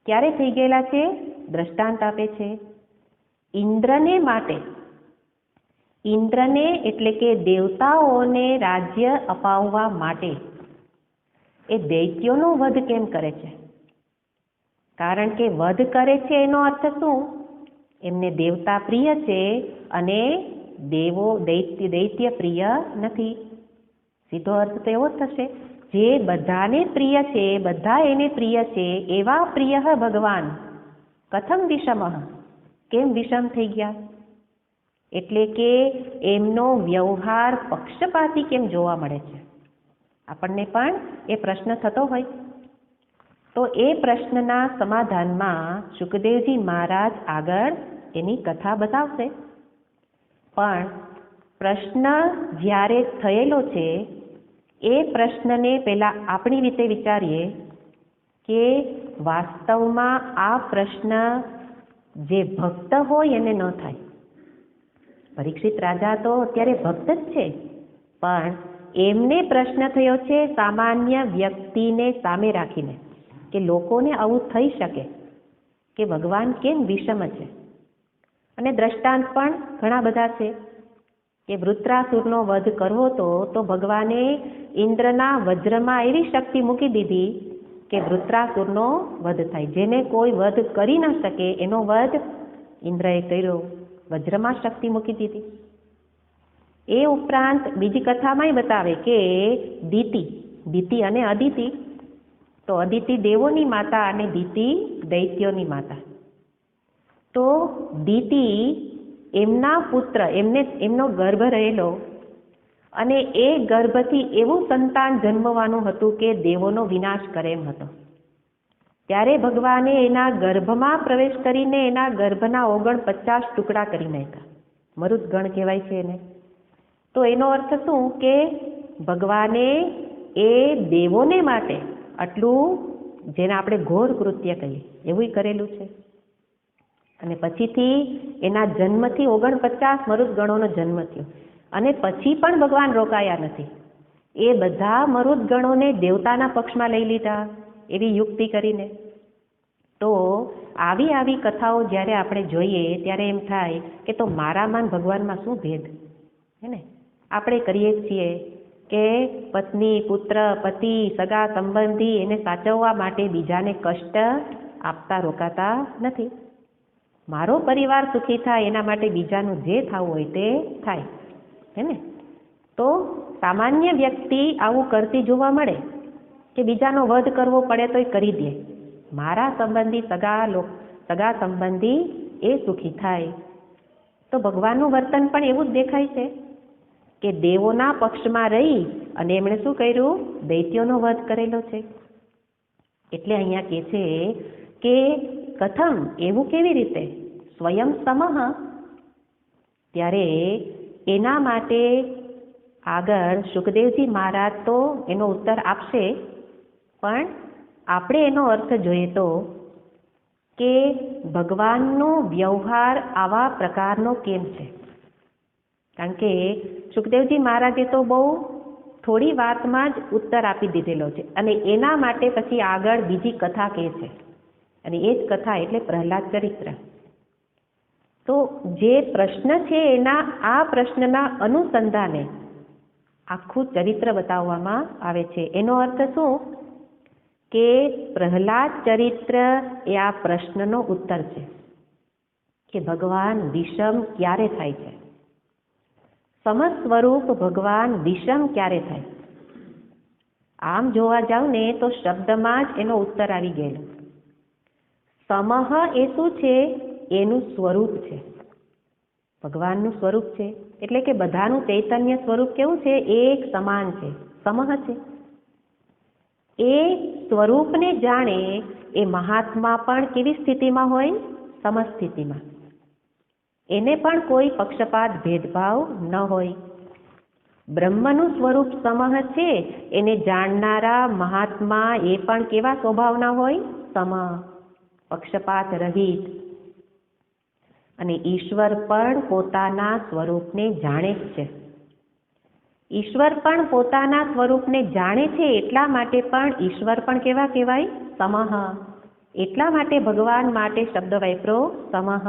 Speaker 1: ક્યારે થઈ ગયેલા છે? દ્રષ્ટાંત આપે છે. ઇન્દ્રને માટે, ઇન્દ્રને એટલે કે દેવતાઓને રાજ્ય અપાવવા માટે એ દૈત્યોનો વધ કેમ કરે છે? કારણ કે વધ કરે છે એનો અર્થ શું? એમને દેવતા પ્રિય છે અને દેવો દૈત્ય પ્રિય નથી. સીધો અર્થ તો એવો થશે, જે બધાને પ્રિય છે, બધા એને પ્રિય છે એવા પ્રિય ભગવાન કથમ વિષમઃ, કેમ વિષમ થઈ ગયા? એટલે કે એમનો વ્યવહાર પક્ષપાતી કેમ જોવા મળે છે? આપણને પણ એ પ્રશ્ન થતો હોય. તો એ પ્રશ્નના સમાધાનમાં સુખદેવજી મહારાજ આગળ એની કથા બતાવશે. પણ પ્રશ્ન જ્યારે થયેલો છે એ પ્રશ્નને પહેલાં આપણી રીતે વિચારીએ કે વાસ્તવમાં આ પ્રશ્ન જે ભક્ત હોય એને ન થાય. પરીક્ષિત રાજા તો અત્યારે ભક્ત જ છે, પણ એમને પ્રશ્ન થયો છે સામાન્ય વ્યક્તિને સામે રાખીને કે લોકોને આવું થઈ શકે કે ભગવાન કેમ વિષમ છે. અને દ્રષ્ટાંત પણ ઘણા બધા છે કે વૃત્રાસુરનો વધ કરવો તો ભગવાને ઇન્દ્રના વજ્રમાં એવી શક્તિ મૂકી દીધી કે વૃત્રાસુરનો વધ થાય. જેને કોઈ વધ કરી ન શકે એનો વધ ઇન્દ્રએ કર્યો, વજ્રમાં શક્તિ મૂકી દીધી. એ ઉપરાંત બીજી કથામાંય બતાવે કે દિતિ અને અદિતિ, તો અદિતિ દેવોની માતા અને દિતિ દૈત્યોની માતા. તો દિતિ એમના પુત્ર, એમનો ગર્ભ રહેલો અને એ ગર્ભથી એવું સંતાન જન્મવાનું હતું કે દેવોનો વિનાશ કરે એમ હતો. ત્યારે ભગવાને એના ગર્ભમાં પ્રવેશ કરીને એના ગર્ભના 49 ટુકડા કરી નાખ્યા. મરુદગણ કહેવાય છે એને. તો એનો અર્થ શું કે ભગવાને એ દેવોને માટે આટલું, જેને આપણે ઘોર કૃત્ય કહીએ એવું કરેલું છે. અને પછીથી એના જન્મથી 49 મરુદગણોનો જન્મ થયો અને પછી પણ ભગવાન રોકાયા નથી. એ બધા મરુદગણોને દેવતાના પક્ષમાં લઈ લીધા એવી યુક્તિ કરીને. તો આવી કથાઓ જ્યારે આપણે જોઈએ ત્યારે એમ થાય કે તો મારામાં ભગવાનમાં શું ભેદ? હે ને? આપણે કરીએ જ છીએ કે પત્ની, પુત્ર, પતિ, સગા સંબંધી એને સાચવવા માટે બીજાને કષ્ટ આપતા રોકાતા નથી. મારો પરિવાર સુખી થાય એના માટે બીજાનું જે થવું હોય તે થાય, હે ને? તો સામાન્ય વ્યક્તિ આવું કરતી જોવા મળે કે બીજાનો વધ કરવો પડે તોય કરી દે, મારા સંબંધી સગા સંબંધી એ સુખી થાય. તો ભગવાનનું વર્તન પણ એવું જ દેખાય છે કે દેવોના પક્ષમાં રહી અને એમણે શું કર્યું? દૈત્યોનો વધ કરેલો છે. એટલે અહીંયા કહે છે કે કથમ, એવું કેવી રીતે? સ્વયં સમઃ. ત્યારે એના માટે આગળ સુખદેવજી મહારાજ તો એનો ઉત્તર આપશે, પણ આપણે એનો અર્થ જોઈએ તો કે ભગવાનનો વ્યવહાર આવા પ્રકારનો કેમ છે? કારણ કે સુખદેવજી મહારાજે તો બહુ થોડી વાતમાં જ ઉત્તર આપી દીધેલો છે, અને એના માટે પછી આગળ બીજી કથા કહે છે, અને એ જ કથા એટલે પ્રહલાદ ચરિત્ર. તો જે પ્રશ્ન છે એના આ પ્રશ્નના અનુસંધાને આખું ચરિત્ર બતાવવામાં આવે છે. એનો અર્થ શું? કે પ્રહલાદ ચરિત્ર એ આ પ્રશ્નનો ઉત્તર છે કે ભગવાન વિષમ ક્યારે થાય છે, સમ સ્વરૂપ ભગવાન વિષમ ક્યારે થાય. આમ જોવા જાવ ને તો શબ્દમાં જ એનો ઉત્તર આવી ગયેલો. સમહ એ શું છે? એનું સ્વરૂપ છે, ભગવાનનું સ્વરૂપ છે. એટલે કે બધાનું ચૈતન્ય સ્વરૂપ કેવું છે? એક સમાન છે, સમહ છે. એ સ્વરૂપને જાણે એ મહાત્મા પણ કેવી સ્થિતિમાં હોય? સમસ્થિતિમાં. એને પણ કોઈ પક્ષપાત ભેદભાવ ન હોય. બ્રહ્મનું સ્વરૂપ સમહ છે, એને જાણનારા મહાત્મા એ પણ કેવા સ્વભાવના હોય? સમ, પક્ષપાત રહિત. અને ઈશ્વર પણ પોતાના સ્વરૂપને જાણે જ છે. ઈશ્વર પણ પોતાના સ્વરૂપને જાણે છે, એટલા માટે પણ ઈશ્વર પણ કેવા કહેવાય? સમઃ. એટલા માટે ભગવાન માટે શબ્દ વાપરો સમઃ.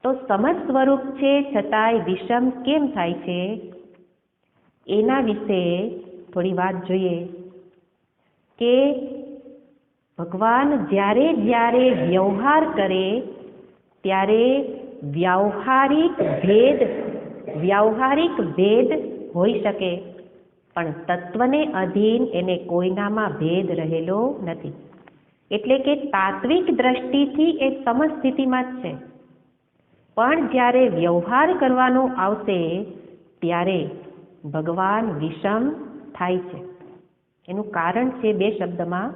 Speaker 1: તો સમ સ્વરૂપ છે છતાંય વિષમ કેમ થાય છે? એના વિશે થોડી વાત જોઈએ કે ભગવાન જ્યારે જ્યારે વ્યવહાર કરે ત્યારે વ્યાવહારિક ભેદ હોઈ શકે, પણ તત્વને અધીન એને કોઈનામાં ભેદ રહેલો નથી. એટલે કે તાત્વિક દ્રષ્ટિથી એ સમસ્થિતિમાં જ છે, પણ જ્યારે વ્યવહાર કરવાનો આવશે ત્યારે ભગવાન વિષમ થાય છે. એનું કારણ છે બે શબ્દમાં: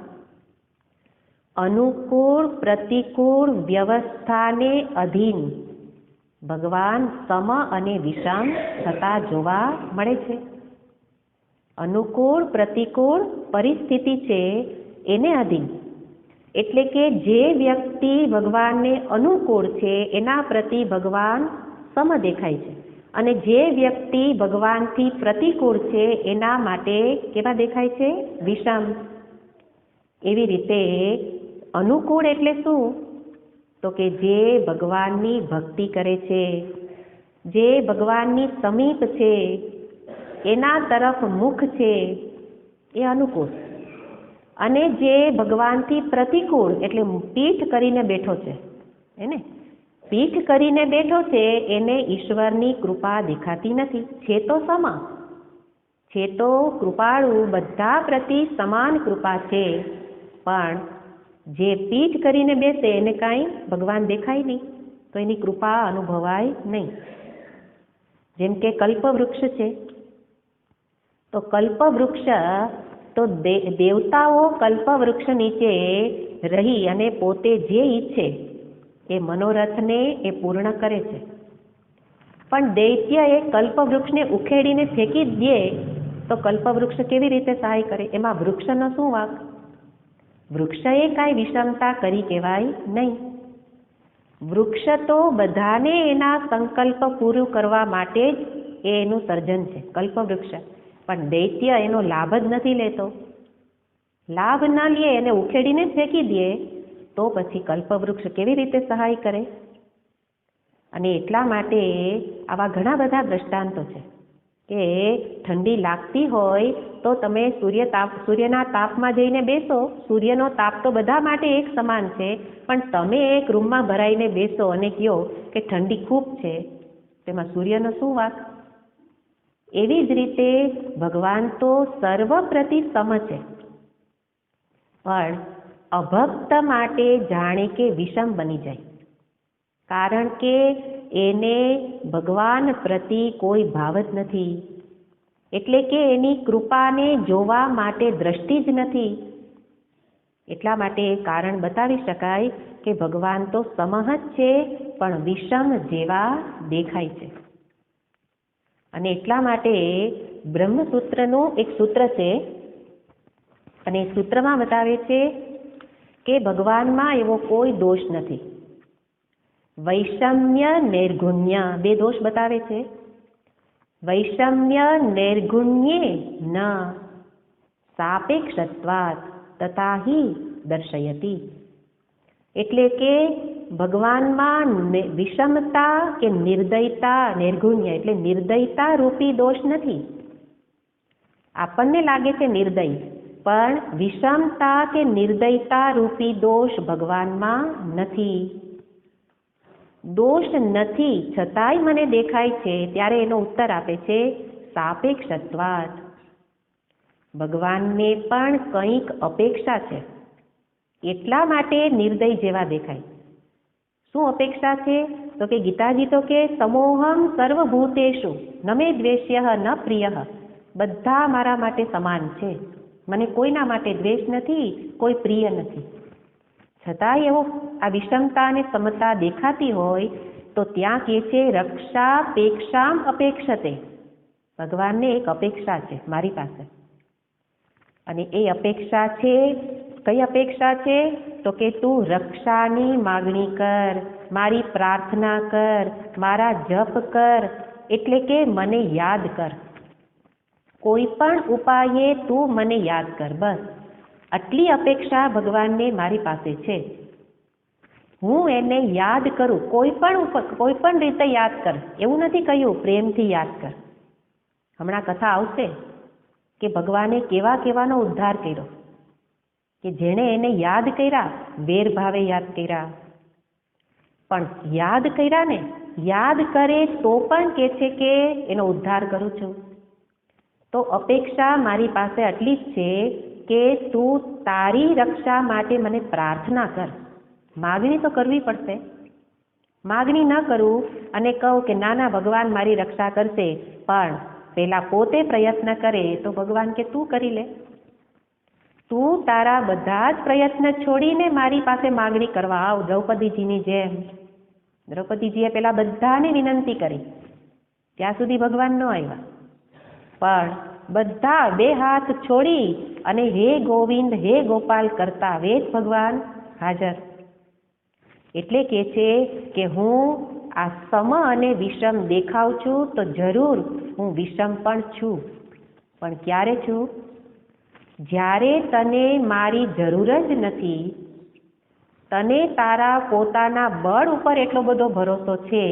Speaker 1: અનુકૂળ પ્રતિકૂળ વ્યવસ્થાને અધીન ભગવાન સમ અને વિષમ થતા જોવા મળે છે. અનુકૂળ પ્રતિકૂળ પરિસ્થિતિ છે એને અધીન, એટલે કે જે વ્યક્તિ ભગવાનને અનુકૂળ છે એના પ્રતિ ભગવાન સમ દેખાય છે, અને જે વ્યક્તિ ભગવાનથી પ્રતિકૂળ છે એના માટે કેવા દેખાય છે? વિષમ. એવી રીતે અનુકૂળ એટલે શું? તો કે જે ભગવાનની ભક્તિ કરે છે, જે ભગવાનની સમીપ છે, એના તરફ મુખ છે, એ અનુકૂળ. અને જે ભગવાનથી પ્રતિકૂળ એટલે પીઠ કરીને બેઠો છે, એને પીઠ કરીને બેઠો છે, એને ઈશ્વરની કૃપા દેખાતી નથી. છે તો સમા, છે તો કૃપાળુ, બધા પ્રતિ સમાન કૃપા છે, પણ જે પીઠ કરીને બેસે એને કાંઈ ભગવાન દેખાય નહીં, તો એની કૃપા અનુભવાય નહીં. જેમ કે કલ્પવૃક્ષ છે, તો કલ્પવૃક્ષ તો દેવતાઓ કલ્પવૃક્ષ નીચે રહી અને પોતે જે ઈચ્છે એ મનોરથને એ પૂર્ણ કરે છે. પણ દૈત્ય એ કલ્પવૃક્ષને ઉખેડીને ફેંકી દે તો કલ્પવૃક્ષ કેવી રીતે સહાય કરે? એમાં વૃક્ષનો શું વાંક? વૃક્ષએ કાંઈ વિષમતા કરી કહેવાય નહીં. વૃક્ષ તો બધાને એના સંકલ્પ પૂરું કરવા માટે જ એનું સર્જન છે, કલ્પવૃક્ષ. પણ દૈત્ય એનો લાભ જ નથી લેતો. લાભ ન લે, એને ઉખેડીને ફેંકી દે તો પછી કલ્પવૃક્ષ કેવી રીતે સહાય કરે? અને એટલા માટે આવા ઘણા બધા દ્રષ્ટાંતો છે કે ઠંડી લાગતી હોય તો તમે સૂર્યના તાપમાં જઈને બેસો. સૂર્યનો તાપ તો બધા માટે એક સમાન છે, પણ તમે એક રૂમમાં ભરાઈને બેસો અને કહો કે ઠંડી ખૂબ છે, તેમાં સૂર્યનો શું વાંક? એવી જ રીતે ભગવાન તો સર્વ પ્રતિ સમ છે, પણ અભક્ત માટે જાણે કે વિષમ બની જાય, કારણ કે એને ભગવાન પ્રતિ કોઈ ભાવ જ નથી, એટલે કે એની કૃપાને જોવા માટે દ્રષ્ટિ જ નથી. એટલા માટે કારણ બતાવી શકાય કે ભગવાન તો સમહ જ છે, પણ વિષમ જેવા દેખાય છે. અને એટલા માટે બ્રહ્મસૂત્રનું એક સૂત્ર છે, અને સૂત્રમાં બતાવે છે કે ભગવાનમાં એવો કોઈ દોષ નથી. વૈષમ્ય નૈર્ગુણ્ય બે દોષ બતાવે છે. વૈષમ્ય નૈર્ગુણ્યે ન સાપેક્ષત્વાત તથાહિ દર્શયતી. એટલે કે ભગવાનમાં વિષમતા કે નિર્દયતા, નૈર્ગુણ્ય એટલે નિર્દયતા રૂપી દોષ નથી. આપણને લાગે છે નિર્દય, પણ વિષમતા કે નિર્દયતા રૂપી દોષ ભગવાનમાં નથી. દોષ નથી છતાંય મને દેખાય છે, ત્યારે એનો ઉત્તર આપે છે સાપેક્ષત્વાત. ભગવાનને પણ કંઈક અપેક્ષા છે, એટલા માટે નિર્દય જેવા દેખાય. શું અપેક્ષા છે? તો કે ગીતાજી તો કે સમોહમ સર્વભૂતેષુ ન મે દ્વેષ્ય ન પ્રિય. બધા મારા માટે સમાન છે, મને કોઈના માટે દ્વેષ નથી, કોઈ પ્રિય નથી. છતાંય એવો આ વિષમતા અને સમતા દેખાતી હોય તો ત્યાં કહે છે રક્ષાપેક્ષામ અપેક્ષતે. ભગવાનને એક અપેક્ષા છે મારી પાસે, અને એ અપેક્ષા છે, કઈ અપેક્ષા છે? તો કે તું રક્ષાની માગણી કર, મારી પ્રાર્થના કર, મારા જપ કર, એટલે કે મને યાદ કર. કોઈ પણ ઉપાયે તું મને યાદ કર, બસ આટલી અપેક્ષા ભગવાનને મારી પાસે છે. હું એને યાદ કરું, કોઈ પણ રીતે યાદ કર. એવું નથી કહ્યું પ્રેમથી યાદ કર. હમણાં કથા આવશે કે ભગવાને કેવાનો ઉદ્ધાર કર્યો, કે જેણે એને યાદ કર્યા, વેર ભાવે યાદ કર્યા, પણ યાદ કર્યા ને, યાદ કરે તો પણ કહે છે કે એનો ઉદ્ધાર કરું છું. તો અપેક્ષા મારી પાસે આટલી જ છે કે તું તારી રક્ષા માટે મને પ્રાર્થના કર. માગણી તો કરવી પડશે. માગણી ન કરું અને કહું કે ના ના ભગવાન મારી રક્ષા કરશે, પણ પેલા પોતે પ્રયત્ન કરે તો ભગવાન કે તું કરી લે. તું તારા બધા જ પ્રયત્ન છોડીને મારી પાસે માગણી કરવા આવ, દ્રૌપદીજીની જેમ. દ્રૌપદીજીએ પેલા બધાને વિનંતી કરી, ત્યાં સુધી ભગવાન ન આવ્યા, પણ બધા બે હાથ છોડી અને હે ગોવિંદ હે ગોપાલ કરતા વેદ ભગવાન હાજર. એટલે કે છે કે હું આ સમ અને વિષમ દેખાવ છું તો જરૂર હું વિષમ પણ છું, પણ ક્યારે છું? જ્યારે તને મારી જરૂર જ નથી, તને તારા પોતાના બળ ઉપર એટલો બધો ભરોસો છે,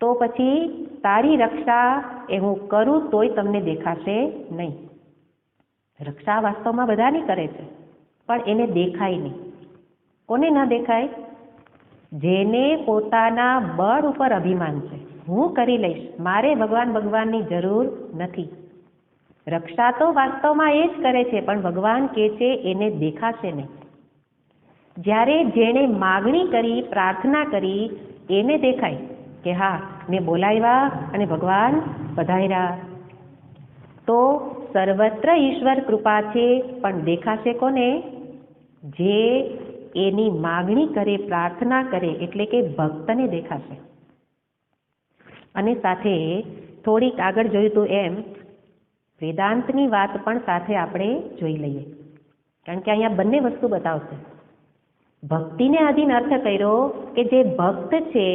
Speaker 1: તો પછી તારી રક્ષા એ હું કરું તોય તમને દેખાશે નહીં. રક્ષા વાસ્તવમાં બધાની કરે છે, પણ એને દેખાય નહીં. કોને ન દેખાય? જેને પોતાના બળ ઉપર અભિમાન છે, હું કરી લઈશ, મારે ભગવાનની જરૂર નથી. રક્ષા તો વાસ્તવમાં એ જ કરે છે, પણ ભગવાન કહે છે એને દેખાશે નહીં. જ્યારે જેણે માગણી કરી, પ્રાર્થના કરી, એને દેખાય કે હા મેં બોલાવ્યા અને ભગવાન પધાર્યા. તો સર્વત્ર ઈશ્વર કૃપા છે, પણ દેખાશે કોને? જે એની માગણી કરે, પ્રાર્થના કરે, એટલે કે ભક્તને દેખાશે. અને સાથે થોડીક આગળ જોયું તું એમ વેદાંતની વાત પણ સાથે આપણે જોઈ લઈએ, કારણ કે અહીંયા બંને વસ્તુ બતાવશે. ભક્તિને આધીન અર્થ કર્યો કે જે ભક્ત છે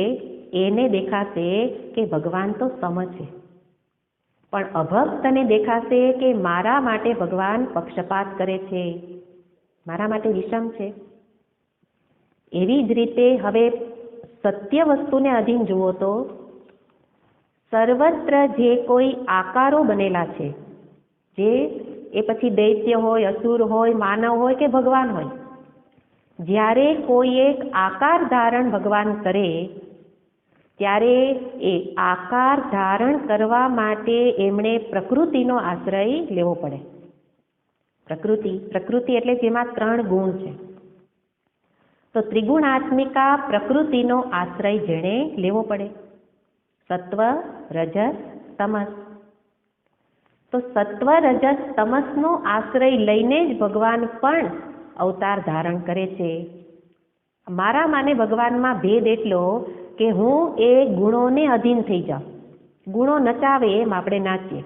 Speaker 1: એને દેખાશે કે ભગવાન તો સમ છે, પણ અભક્તને દેખાશે કે મારા માટે ભગવાન પક્ષપાત કરે છે, મારા માટે વિષમ છે. એવી જ રીતે હવે સત્ય વસ્તુને અધીન જુઓ તો સર્વત્ર જે કોઈ આકારો બનેલા છે, જે એ પછી દૈત્ય હોય, અસુર હોય, માનવ હોય કે ભગવાન હોય, જ્યારે કોઈ એક આકાર ધારણ ભગવાન કરે ત્યારે એ આકાર ધારણ કરવા માટે એમણે પ્રકૃતિનો આશ્રય લેવો પડે. પ્રકૃતિ એટલે જેમાં 3 ગુણ છે. તો ત્રિગુણાત્મિકા પ્રકૃતિનો આશ્રય જેણે લેવો પડે. સત્વ, રજસ, તમસ. તો સત્વ, રજસ, તમસનો આશ્રય લઈને જ ભગવાન પણ અવતાર ધારણ કરે છે. મારા માને ભગવાનમાં ભેદ એટલો કે હું એ ગુણોને અધીન થઈ જાઉં. ગુણો નચાવે એમ આપણે નાચીએ.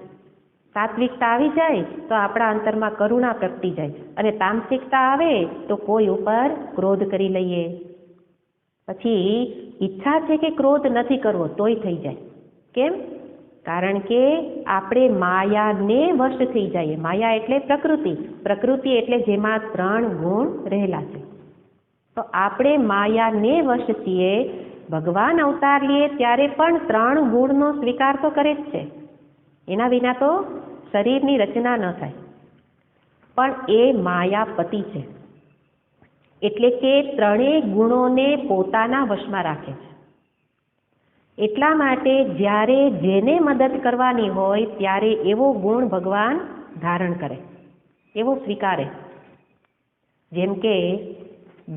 Speaker 1: સાત્વિકતા આવી જાય તો આપણા અંતરમાં કરુણા પ્રગટી જાય, અને તામસિકતા આવે તો કોઈ ઉપર ક્રોધ કરી લઈએ. પછી ઈચ્છા છે કે ક્રોધ નથી કરવો તોય થઈ જાય. કેમ? કારણ કે આપણે માયાને વશ થઈ જઈએ. માયા એટલે પ્રકૃતિ એટલે જેમાં 3 ગુણ રહેલા છે. તો આપણે માયાને વશ છીએ. ભગવાન અવતાર લે ત્યારે પણ 3 ગુણનો સ્વીકાર તો કરે જ છે. એના વિના તો શરીરની રચના ન થાય. પણ એ માયાપતિ છે, એટલે કે 3 ગુણોને પોતાના વશમાં રાખે છે. એટલા માટે જ્યારે જેને મદદ કરવાની હોય ત્યારે એવો ગુણ ભગવાન ધારણ કરે, એવો સ્વીકારે. જેમ કે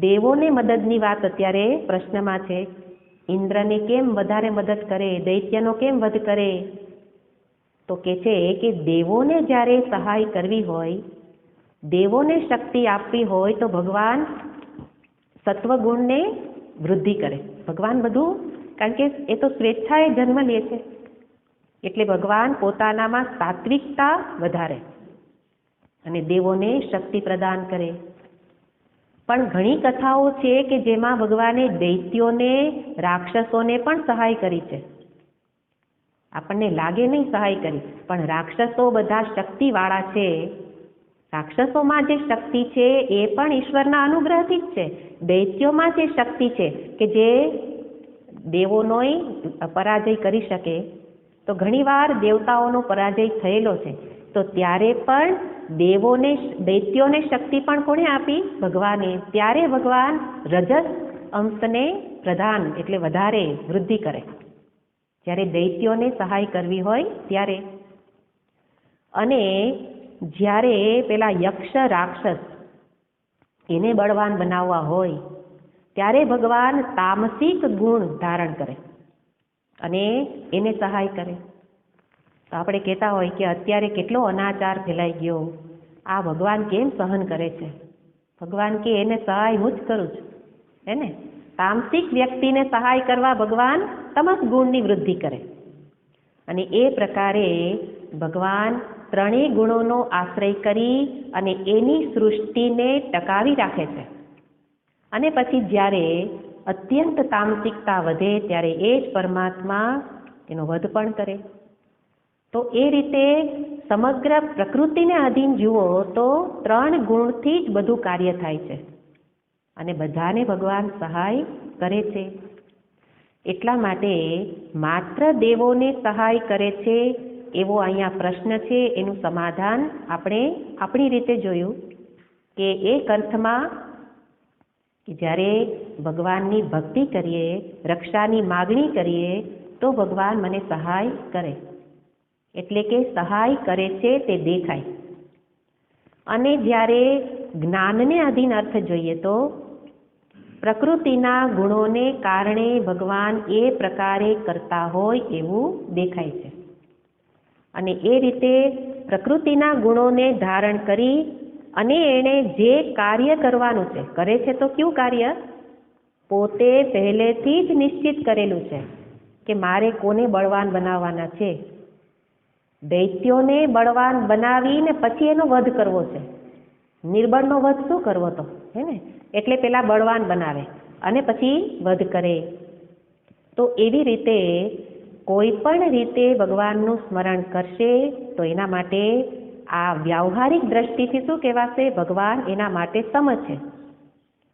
Speaker 1: દેવોને મદદની વાત અત્યારે પ્રશ્નમાં છે. ઇન્દ્રને કેમ વધારે મદદ કરે, દૈત્યનો કેમ વધ કરે? તો કે છે કે દેવોને જ્યારે સહાય કરવી હોય, દેવોને શક્તિ આપવી હોય તો ભગવાન સત્વગુણને વૃદ્ધિ કરે. ભગવાન બધું, કારણ કે એ તો સ્વેચ્છાએ જન્મ લે છે, એટલે ભગવાન પોતાનામાં સાત્વિકતા વધારે અને દેવોને શક્તિ પ્રદાન કરે. પણ ઘણી કથાઓ છે કે જેમાં ભગવાને દૈત્યોને, રાક્ષસોને પણ સહાય કરી છે. આપણને લાગે નહીં સહાય કરી, પણ રાક્ષસો બધા શક્તિવાળા છે. રાક્ષસોમાં જે શક્તિ છે એ પણ ઈશ્વરના અનુગ્રહથી જ છે. દૈત્યોમાં જે શક્તિ છે કે જે દેવોનોય પરાજય કરી શકે, તો ઘણીવાર દેવતાઓનો પરાજય થયેલો છે. તો ત્યારે પણ દૈત્યોને શક્તિ પણ કોણે આપી? ભગવાને. ત્યારે ભગવાન રજસ અંશને પ્રધાન એટલે વધારે વૃદ્ધિ કરે, જ્યારે દૈત્યોને સહાય કરવી હોય ત્યારે. અને જ્યારે પેલા યક્ષ રાક્ષસ એને બળવાન બનાવવા હોય ત્યારે ભગવાન તામસિક ગુણ ધારણ કરે અને એને સહાય કરે. તો આપણે કહેતા હોય કે અત્યારે કેટલો અનાચાર ફેલાઈ ગયો, આ ભગવાન કેમ સહન કરે છે? ભગવાન કે એને સહાય હું જ કરું છું, હે ને? તામસિક વ્યક્તિને સહાય કરવા ભગવાન તમસ ગુણની વૃદ્ધિ કરે. અને એ પ્રકારે ભગવાન 3 ગુણોનો આશ્રય કરી અને એની સૃષ્ટિને ટકાવી રાખે છે. અને પછી જ્યારે અત્યંત તામસિકતા વધે ત્યારે એ જ પરમાત્મા એનો વધ પણ કરે. તો એ રીતે સમગ્ર પ્રકૃતિને અધીન જુઓ તો 3 ગુણથી જ બધું કાર્ય થાય છે અને બધાને ભગવાન સહાય કરે છે. એટલા માટે માત્ર દેવોને સહાય કરે છે એવો અહીંયા પ્રશ્ન છે. એનું સમાધાન આપણે આપણી રીતે જોયું કે એક અર્થમાં જ્યારે ભગવાનની ભક્તિ કરીએ, રક્ષાની માગણી કરીએ તો ભગવાન મને સહાય કરે, એટલે કે સહાય કરે છે તે દેખાય. અને જ્યારે જ્ઞાનને અધીન અર્થ જોઈએ તો પ્રકૃતિના ગુણોને કારણે ભગવાન એ પ્રકારે કરતા હોય એવું દેખાય છે. અને એ રીતે પ્રકૃતિના ગુણોને ધારણ કરી અને એણે જે કાર્ય કરવાનું છે કરે છે. તો કયું કાર્ય? પોતે પહેલેથી જ નિશ્ચિત કરેલું છે કે મારે કોને બળવાન બનાવવાના છે. દૈત્યોને બળવાન બનાવીને પછી એનો વધ કરવો છે. નિર્બળનો વધ શું કરવો તો, હે ને? એટલે પેલા બળવાન બનાવે અને પછી વધ કરે. તો એવી રીતે કોઈ પણ રીતે ભગવાનનું સ્મરણ કરશે તો એના માટે આ વ્યાવહારિક દ્રષ્ટિથી શું કહેવાશે? ભગવાન એના માટે સમ છે.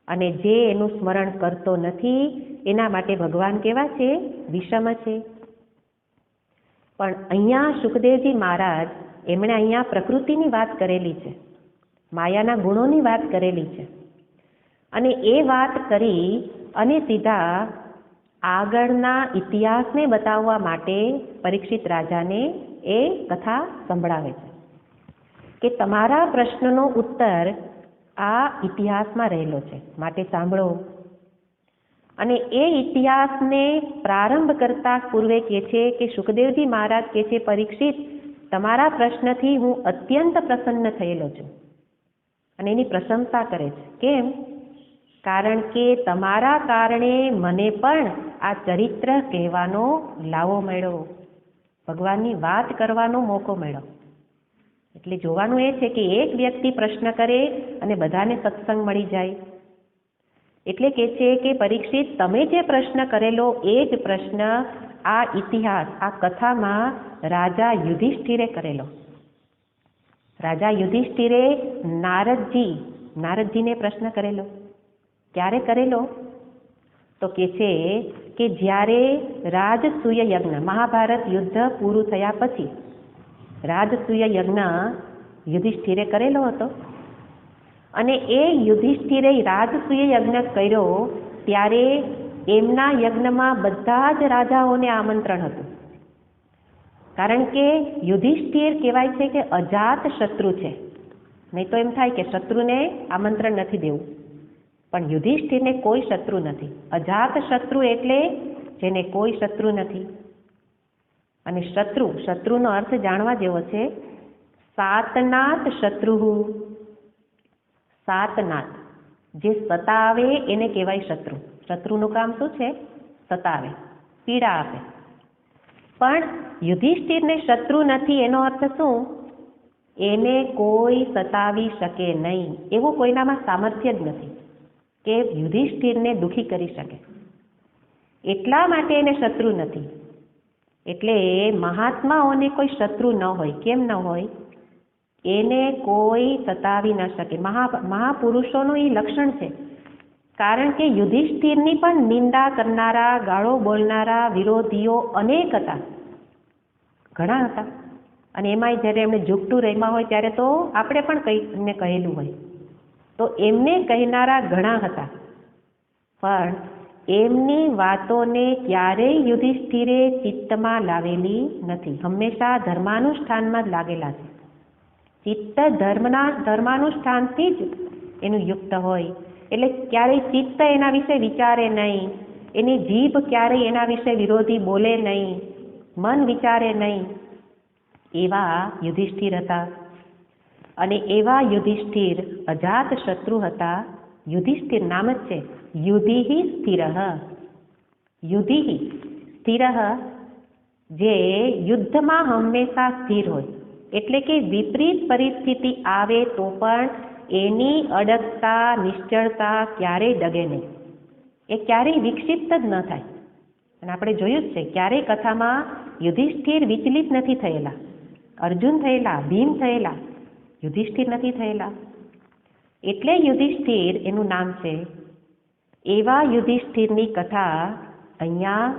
Speaker 1: અને જે એનું સ્મરણ કરતો નથી એના માટે ભગવાન કેવા છે? વિષમ છે. પણ અહીંયા સુખદેવજી મહારાજ એમણે અહીંયા પ્રકૃતિની વાત કરેલી છે, માયાના ગુણોની વાત કરેલી છે, અને એ વાત કરી અને સીધા આગળના ઇતિહાસને બતાવવા માટે પરીક્ષિત રાજાને એ કથા સંભળાવે છે કે તમારા પ્રશ્નનો ઉત્તર આ ઇતિહાસમાં રહેલો છે, માટે સાંભળો. અને એ ઇતિહાસને પ્રારંભ કરતા પૂર્વે કહે છે કે સુખદેવજી મહારાજ કહે છે, પરીક્ષિત, તમારા પ્રશ્નથી હું અત્યંત પ્રસન્ન થયેલો છું. અને એની પ્રશંસા કરે છે. કેમ? કારણ કે તમારા કારણે મને પણ આ ચરિત્ર કહેવાનો લાવો મળ્યો, ભગવાનની વાત કરવાનો મોકો મળ્યો. એટલે જોવાનું એ છે કે એક વ્યક્તિ પ્રશ્ન કરે અને બધાને સત્સંગ મળી જાય. એટલે કહે છે કે પરીક્ષિત, તમે જે પ્રશ્ન કરેલો એ જ પ્રશ્ન આ ઇતિહાસ, આ કથામાં રાજા યુધિષ્ઠિરે કરેલો. રાજા યુધિષ્ઠિરે નારદજીને પ્રશ્ન કરેલો. ક્યારે કરેલો? તો કહે છે કે જ્યારે રાજસૂય યજ્ઞ, મહાભારત યુદ્ધ પૂરું થયા પછી રાજસૂય યજ્ઞ યુધિષ્ઠિરે કરેલો હતો. અને એ યુધિષ્ઠિરે રાજસૂય યજ્ઞ કર્યો ત્યારે એમના યજ્ઞમાં બધા જ રાજાઓને આમંત્રણ હતું. કારણ કે યુધિષ્ઠિર કહેવાય છે કે અજાત શત્રુ છે. નહીં તો એમ થાય કે શત્રુને આમંત્રણ નથી દેવું, પણ યુધિષ્ઠિરને કોઈ શત્રુ નથી. અજાત શત્રુ એટલે જેને કોઈ શત્રુ નથી. અને શત્રુનો અર્થ જાણવા જેવો છે. સાતનાથ શત્રુ, સાતનાથ જે સતાવે એને કહેવાય શત્રુ. શત્રુનું કામ શું છે? સતાવે, પીડા આપે. પણ યુધિષ્ઠિરને શત્રુ નથી એનો અર્થ શું? એને કોઈ સતાવી શકે નહીં, એવું કોઈનામાં સામર્થ્ય જ નથી કે યુધિષ્ઠિરને દુઃખી કરી શકે. એટલા માટે એને શત્રુ નથી. એટલે મહાત્માઓને કોઈ શત્રુ ન હોય. કેમ ન હોય? એને કોઈ સતાવી ન શકે. મહાપુરુષોનું એ લક્ષણ છે. કારણ કે યુધિષ્ઠિરની પણ નિંદા કરનારા, ગાળો બોલનારા વિરોધીઓ અનેક હતા, ઘણા હતા. અને એમાંય જ્યારે એમને ઝૂકટું રમ્યા હોય ત્યારે તો આપણે પણ કંઈને કહેલું હોય, તો એમને કહેનારા ઘણા હતા. પણ એમની વાતોને ક્યારેય યુધિષ્ઠિરે ચિત્તમાં લાવેલી નથી. હંમેશા ધર્માનુષ્ઠાનમાં જ લાગેલા છે. ચિત્ત ધર્માનુષ્ઠાનથી જ એનું યુક્ત હોય. એટલે ક્યારેય ચિત્ત એના વિશે વિચારે નહીં, એની જીભ ક્યારેય એના વિશે વિરોધી બોલે નહીં, મન વિચારે નહીં. એવા યુધિષ્ઠિર હતા. અને એવા યુધિષ્ઠિર અજાત શત્રુ હતા. યુધિષ્ઠિર નામ જ છે યુધિ સ્થિર. યુધિ સ્થિર, જે યુદ્ધમાં હંમેશા સ્થિર હોય. એટલે કે વિપરીત પરિસ્થિતિ આવે તો પણ એની અડગતા, નિશ્ચળતા ક્યારેય ડગે નહીં. એ ક્યારેય વિક્ષિપ્ત જ ન થાય. અને આપણે જોયું જ છે ક્યારેય કથામાં યુધિષ્ઠિર વિચલિત નથી થયેલા. અર્જુન થયેલા, ભીમ થયેલા, યુધિષ્ઠિર નથી થયેલા. એટલે યુધિષ્ઠિર એનું નામ છે. એવા યુધિષ્ઠિરની કથા અહીંયા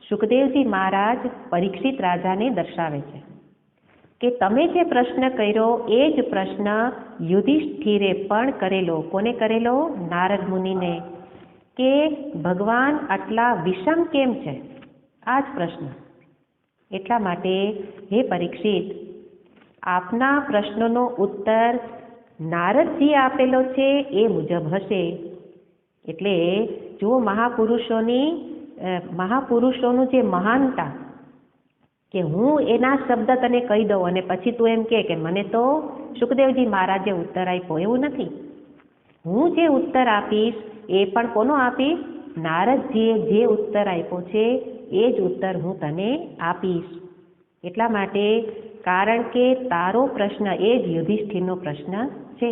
Speaker 1: સુખદેવજી મહારાજ પરીક્ષિત રાજાને દર્શાવે છે કે તમે જે પ્રશ્ન કર્યો એ જ પ્રશ્ન યુધિષ્ઠિરે પણ કરેલો. કોને કરેલો? નારદ મુનિને. કે ભગવાન આટલા વિષમ કેમ છે? આ જ પ્રશ્ન. એટલા માટે હે પરીક્ષિત, આપના પ્રશ્નનો ઉત્તર નારદજી આપેલો છે એ મુજબ હશે. એટલે જુઓ, મહાપુરુષોનું જે મહાનતા, કે હું એના શબ્દ તને કહી દઉં અને પછી તું એમ કે મને તો સુખદેવજી મહારાજે ઉત્તર આપ્યો, એવું નથી. હું જે ઉત્તર આપીશ એ પણ કોનો આપીશ? નારદજીએ જે ઉત્તર આપ્યો છે એ જ ઉત્તર હું તને આપીશ. એટલા માટે, કારણ કે તારો પ્રશ્ન એ જ યુધિષ્ઠિરનો પ્રશ્ન છે.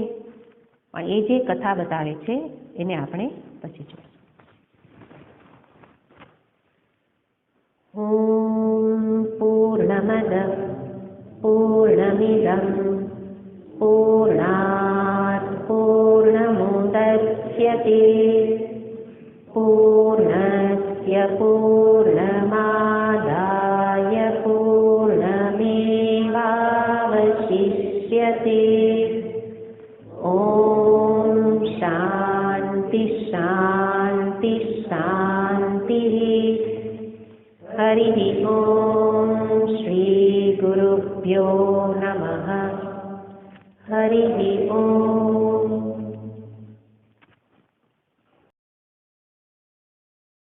Speaker 1: પણ એ જે કથા બતાવે છે એને આપણે પછી જોઈશું. પૂર્ણમદ પૂર્ણમિદં પૂર્ણાત પૂર્ણમુદચ્યતે પૂર્ણસ્ય પૂર્ણમાદાય પૂર્ણમેવાવશિષ્યતે. अवशिष्यते। ॐ शान्ति शान्ति शान्तिः। हरिः ॐ श्रीगुरुभ्यो नमः। हरिः ॐ।